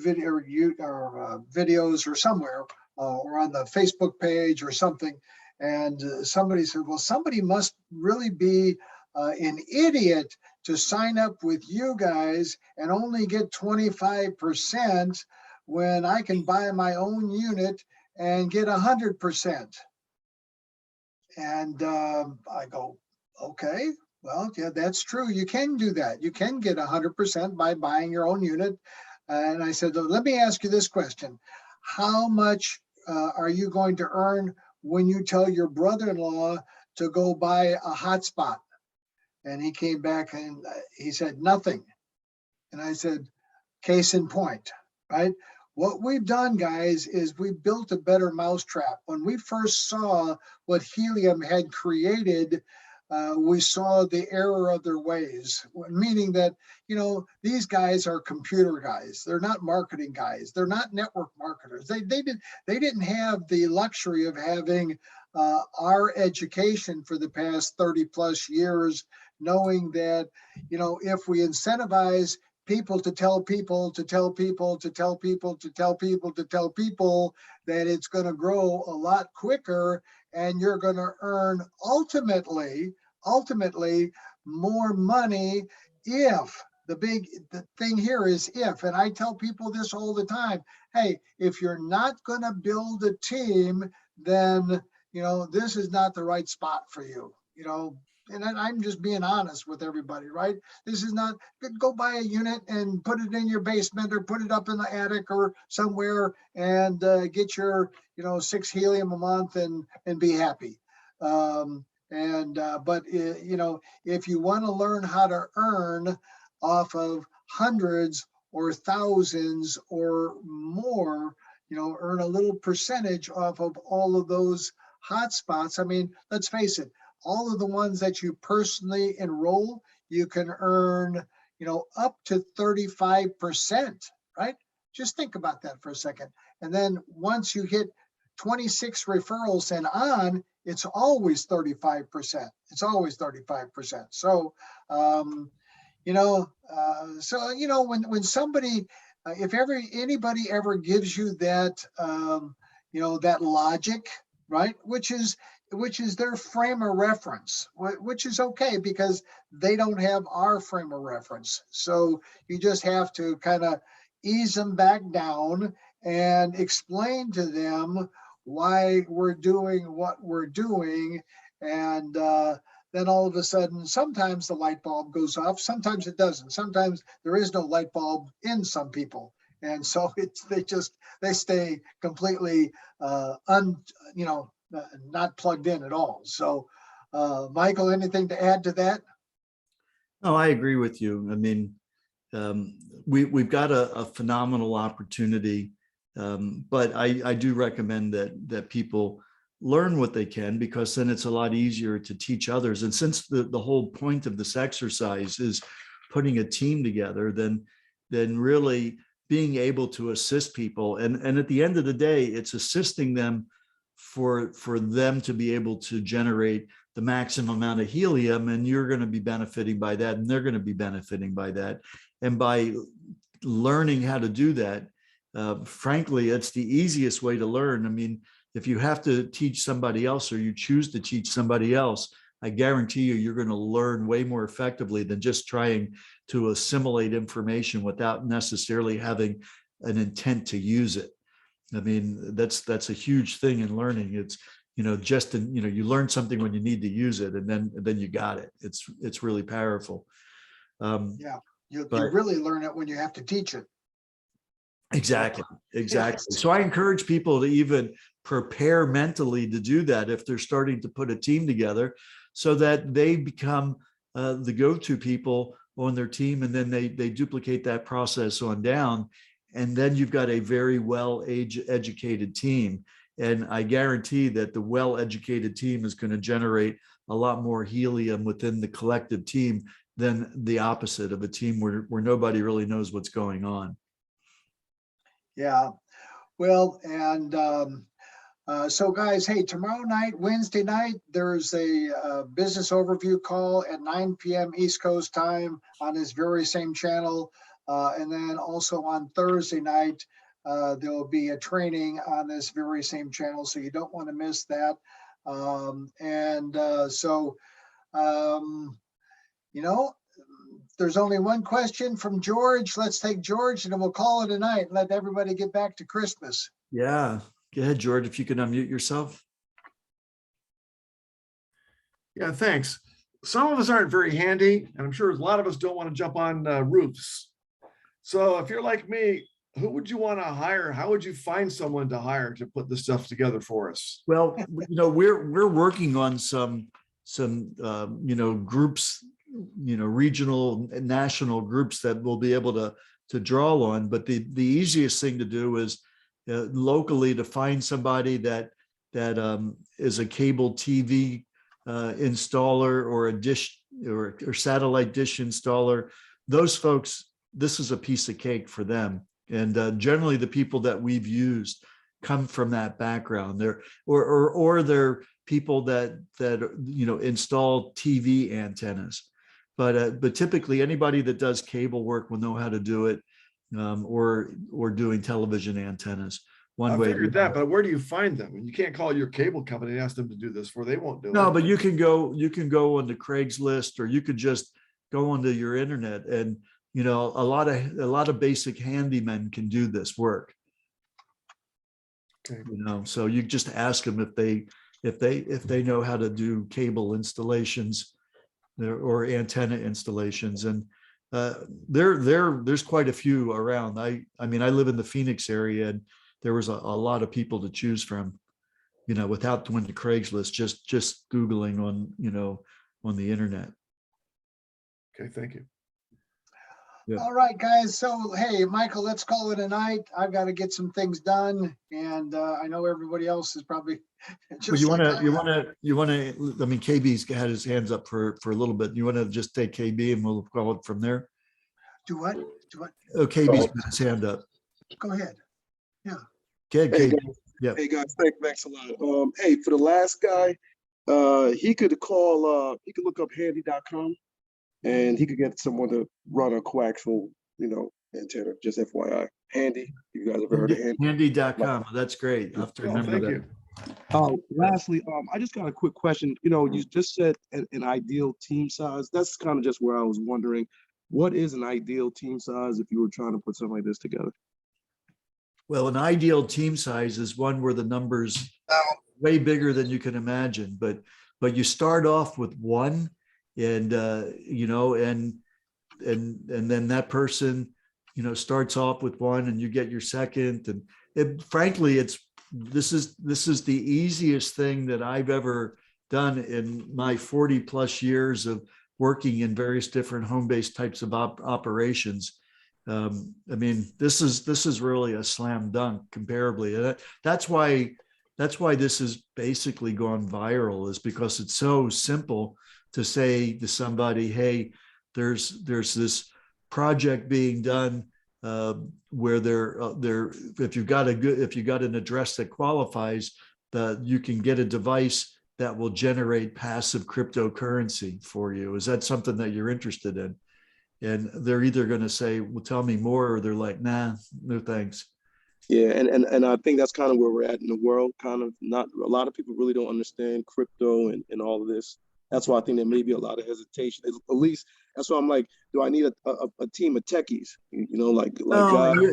videos or somewhere, or on the Facebook page or something. And somebody said, well, somebody must really be an idiot to sign up with you guys and only get 25% when I can buy my own unit and get 100%. And I go, okay, well, yeah, that's true. You can do that. You can get 100% by buying your own unit. And I said, let me ask you this question. How much are you going to earn when you tell your brother-in-law to go buy a hotspot? And he came back and he said, nothing. And I said, case in point, right? What we've done, guys, is we built a better mousetrap. When we first saw what helium had created, we saw the error of their ways, meaning that, these guys are computer guys. They're not marketing guys. They're not network marketers. They didn't have the luxury of having our education for the past 30 plus years, knowing that, if we incentivize people to tell people to tell people to tell people to tell people to tell people that it's going to grow a lot quicker and you're going to earn ultimately more money if the thing here is if, and I tell people this all the time, hey, if you're not going to build a team, then, this is not the right spot for you, and I'm just being honest with everybody, right? This is not, go buy a unit and put it in your basement or put it up in the attic or somewhere and get your, 6 helium a month and be happy. But if you want to learn how to earn off of hundreds or thousands or more, earn a little percentage off of all of those hotspots. I mean, let's face it, all of the ones that you personally enroll, you can earn, up to 35%, right? Just think about that for a second. And then once you hit 26 referrals and on, it's always 35%. It's always 35%. So, when somebody, if anybody ever gives you that, that logic, right, which is their frame of reference, which is okay because they don't have our frame of reference. So you just have to kind of ease them back down and explain to them why we're doing what we're doing. And then all of a sudden, sometimes the light bulb goes off, sometimes it doesn't. Sometimes there is no light bulb in some people. And so they stay completely not plugged in at all. So Michael, anything to add to that? No, I agree with you. I mean, we've got a phenomenal opportunity, but I do recommend that people learn what they can, because then it's a lot easier to teach others. And since the whole point of this exercise is putting a team together, then really being able to assist people. And at the end of the day, it's assisting them for them to be able to generate the maximum amount of helium, and you're going to be benefiting by that, and they're going to be benefiting by that. And by learning how to do that, frankly, it's the easiest way to learn. I mean, if you have to teach somebody else, or you choose to teach somebody else, I guarantee you're going to learn way more effectively than just trying to assimilate information without necessarily having an intent to use it. I mean, that's a huge thing in learning. It's, you learn something when you need to use it, and then you got it. It's really powerful. You really learn it when you have to teach it. Exactly. So I encourage people to even prepare mentally to do that if they're starting to put a team together, so that they become the go-to people on their team, and then they duplicate that process on down, and then you've got a very well-educated team. And I guarantee that the well-educated team is going to generate a lot more helium within the collective team than the opposite of a team where nobody really knows what's going on. Yeah, well, and so guys, hey, tomorrow night, Wednesday night, there's a business overview call at 9 p.m. East Coast time on this very same channel. And then also on Thursday night, there will be a training on this very same channel. So you don't want to miss that. There's only one question from George. Let's take George, and then we'll call it a night and let everybody get back to Christmas. Yeah. Go ahead, George, if you can unmute yourself. Yeah, thanks. Some of us aren't very handy, and I'm sure a lot of us don't want to jump on roofs. So if you're like me, who would you want to hire? How would you find someone to hire to put this stuff together for us? Well, we're working on some groups, regional and national groups that we'll be able to draw on. But the easiest thing to do is locally to find somebody that is a cable TV installer, or a dish or satellite dish installer. Those folks, this is a piece of cake for them. And generally the people that we've used come from that background. They're they're people that install TV antennas. But typically anybody that does cable work will know how to do it, or doing television antennas. I figured that, but where do you find them? And you can't call your cable company and ask them to do this, for they won't do it. No, but you can go onto Craigslist, or you could just go onto your internet, and a lot of basic handymen can do this work. Okay. So you just ask them if they know how to do cable installations or antenna installations. And there's quite a few around. I mean, I live in the Phoenix area, and there was a lot of people to choose from, without going to Craigslist, just Googling on the internet. Okay, thank you. Yeah. All right, guys. So, hey, Michael, let's call it a night. I've got to get some things done, and I know everybody else is probably just. Well, you want to. I mean, KB's had his hands up for a little bit. You want to just take KB, and we'll call it from there. Do what? Oh, KB's got his hand up. Go ahead. Yeah. Good, KB. Yeah. Hey guys, thanks a lot. Hey, for the last guy, he could look up handy.com and he could get someone to run a coaxial, antenna, just FYI. Handy. You guys ever heard of Handy? Handy.com. That's great. I have to Oh, remember thank that. you. Lastly, I just got a quick question. You just said an ideal team size. That's kind of just where I was wondering, what is an ideal team size if you were trying to put something like this together? Well, an ideal team size is one where the numbers are way bigger than you can imagine, but you start off with one, and and then that person, starts off with one, and you get your second, and frankly, this is the easiest thing that I've ever done in my 40 plus years of working in various different home-based types of operations. I mean, this is really a slam dunk comparably. And that's why this has basically gone viral, is because it's so simple to say to somebody, hey, there's this project being done where if you've got an address that qualifies, you can get a device that will generate passive cryptocurrency for you. Is that something that you're interested in? And they're either going to say, well, tell me more, or they're like, nah, no thanks. Yeah, and I think that's kind of where we're at in the world. Kind of not a lot of people really don't understand crypto and all of this. That's why I think there may be a lot of hesitation. At least that's why I'm like, do I need a team of techies? No,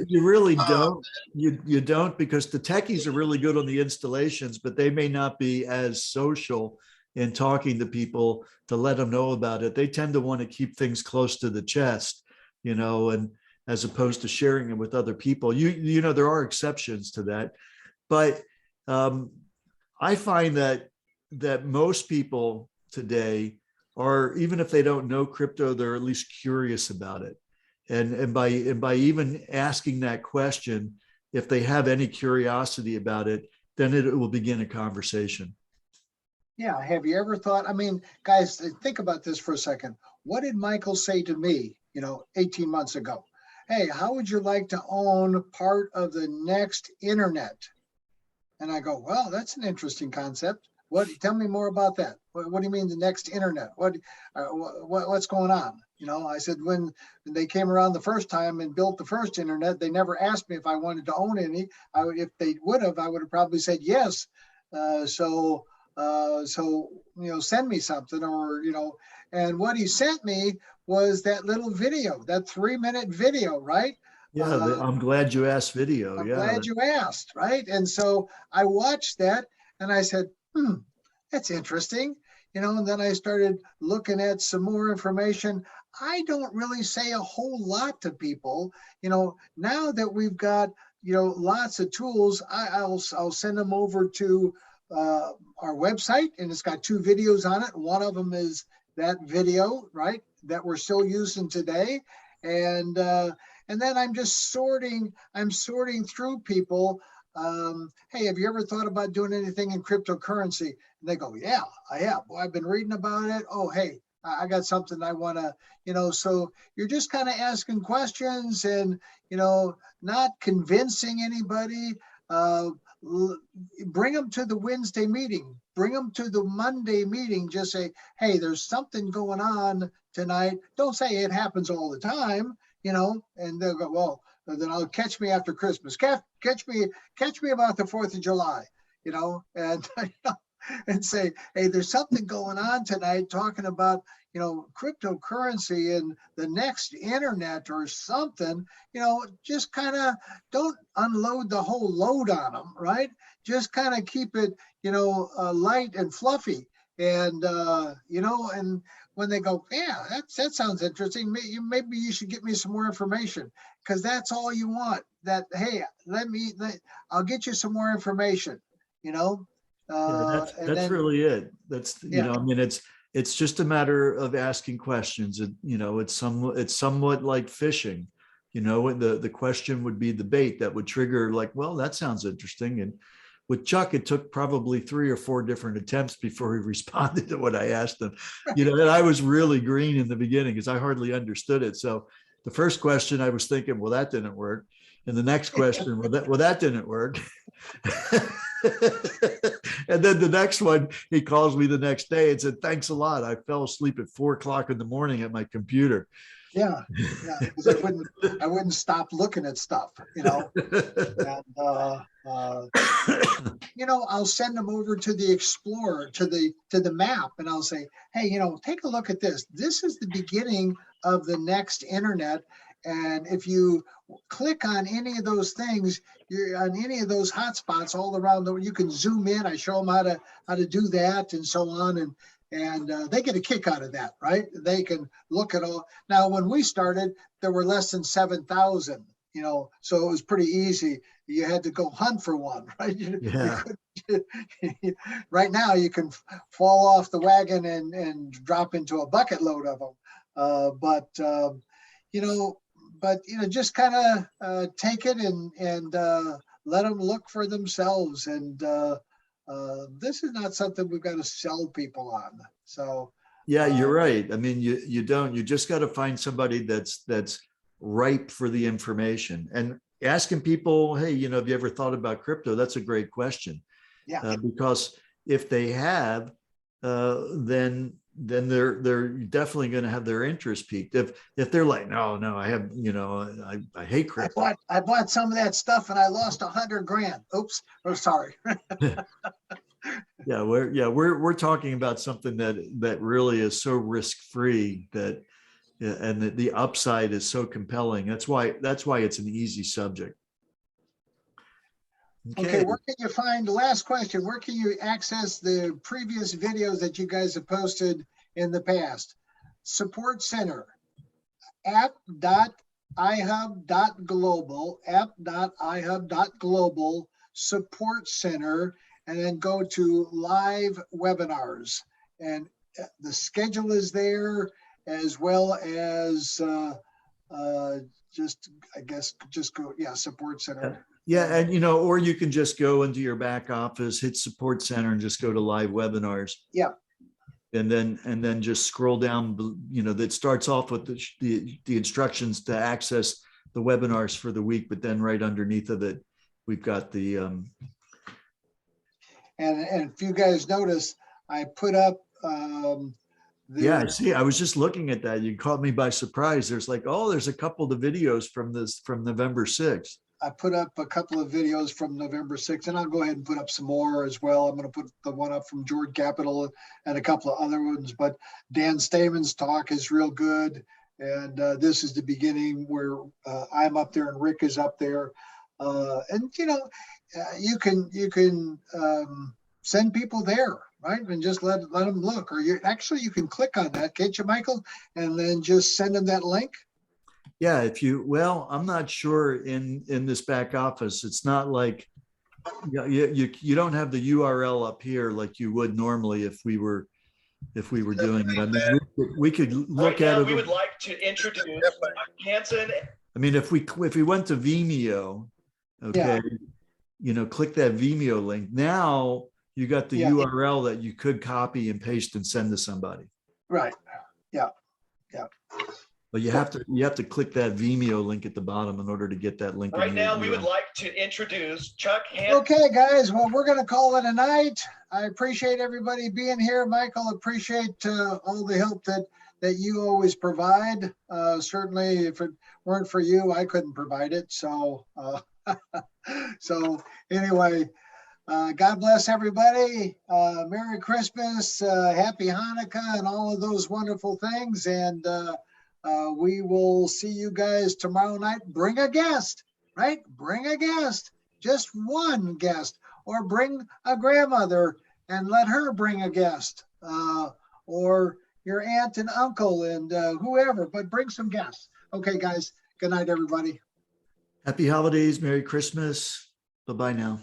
you really don't. You don't, because the techies are really good on the installations, but they may not be as social in talking to people to let them know about it. They tend to want to keep things close to the chest, and as opposed to sharing them with other people. There are exceptions to that, but I find that most people today are, even if they don't know crypto, they're at least curious about it. And by even asking that question, if they have any curiosity about it, then it will begin a conversation. Yeah, have you ever thought, I mean, guys, think about this for a second. What did Michael say to me, 18 months ago? Hey, how would you like to own part of the next internet? And I go, well, that's an interesting concept. Tell me more about that. What do you mean the next internet? What's going on? I said, when they came around the first time and built the first internet, they never asked me if I wanted to own any. If they would have, I would have probably said yes. So send me something, or, and what he sent me was that little video, that 3-minute video, right? Yeah, I'm glad you asked video. I'm glad you asked, right? And so I watched that and I said, that's interesting. And then I started looking at some more information. I don't really say a whole lot to people, now that we've got, lots of tools. I'll send them over to our website, and it's got 2 videos on it. One of them is that video, right, that we're still using today. And then I'm just sorting through people. Hey, have you ever thought about doing anything in cryptocurrency? And they go, yeah, I have. Well, I've been reading about it. Oh, hey, I got something I want to, so you're just kind of asking questions and, not convincing anybody. Bring them to the Wednesday meeting, bring them to the Monday meeting. Just say, hey, there's something going on tonight. Don't say it happens all the time, and they'll go, well, then I'll catch me after Christmas. Catch me about the 4th of July, and and say, hey, there's something going on tonight talking about, cryptocurrency and the next internet or something. Just kind of don't unload the whole load on them, right? Just kind of keep it, light and fluffy. And, and when they go, yeah, that sounds interesting. Maybe you should get me some more information, because that's all you want. That, hey, I'll get you some more information, That's then, really it. That's, yeah. I mean, it's just a matter of asking questions. It's somewhat like fishing. The question would be the bait that would trigger, like, well, that sounds interesting. And with Chuck, it took probably 3 or 4 different attempts before he responded to what I asked him. And I was really green in the beginning because I hardly understood it. So the first question I was thinking, well, that didn't work. And the next question, well, that didn't work. And then the next one, he calls me the next day and said, thanks a lot. I fell asleep at 4 o'clock in the morning at my computer. Yeah, yeah, because I wouldn't stop looking at stuff, you know. And I'll send them over to the Explorer, to the map, and I'll say, hey, take a look at this. This is the beginning of the next internet. And if you click on any of those things, you're on any of those hotspots all around you can zoom in. I show them how to do that and so on. And they get a kick out of that, right? They can look at all. Now, when we started, there were less than 7,000, so it was pretty easy. You had to go hunt for one, right? Yeah. Right now, you can fall off the wagon and drop into a bucket load of them. But just kind of take it and let them look for themselves. And this is not something we've got to sell people on. So yeah, you're right. I mean, you don't. You just got to find somebody that's ripe for the information. And asking people, hey, have you ever thought about crypto? That's a great question. Yeah. Because if they have, then they're definitely going to have their interest piqued. If they're like, no, I have, I hate crypto. I bought some of that stuff and I lost 100 grand. Oops. Oh, sorry. Yeah, we're talking about something that really is so risk-free that, and the upside is so compelling. That's why it's an easy subject. Okay, where can you find, the last question, where can you access the previous videos that you guys have posted in the past? Support Center, app.ihub.global, Support Center, and then go to live webinars. And the schedule is there, as well as just go, Support Center. Yeah, and or you can just go into your back office, hit Support Center, and just go to live webinars. Yeah. And then just scroll down. That starts off with the instructions to access the webinars for the week, but then right underneath of it, we've got the. And if you guys notice, I put up. Yeah, I see. I was just looking at that. You caught me by surprise. There's there's a couple of videos from November 6th. I put up a couple of videos from November 6th, and I'll go ahead and put up some more as well. I'm going to put the one up from George Capital and a couple of other ones, but Dan Stamen's talk is real good. And this is the beginning where I'm up there and Rick is up there. And you can send people there, right? And just let them look, or you can click on that, can't you, Michael? And then just send them that link. Yeah, I'm not sure in this back office. It's not like you don't have the URL up here like you would normally if we were doing it. I mean, we could look at it. We would like to introduce Hanson. I mean, if we went to Vimeo, okay, click that Vimeo link. Now you got the URL that you could copy and paste and send to somebody. Right. Yeah. But you have to click that Vimeo link at the bottom in order to get that link. Right now, we would like to introduce Chuck Hanson. Okay, guys. Well, we're going to call it a night. I appreciate everybody being here. Michael, appreciate all the help that you always provide. Certainly, if it weren't for you, I couldn't provide it. So, anyway, God bless everybody. Merry Christmas, Happy Hanukkah, and all of those wonderful things. And we will see you guys tomorrow night. Bring a guest, right? Bring a guest, just one guest, or bring a grandmother and let her bring a guest, or your aunt and uncle and whoever, but bring some guests. Okay, guys. Good night, everybody. Happy holidays. Merry Christmas. Bye-bye now.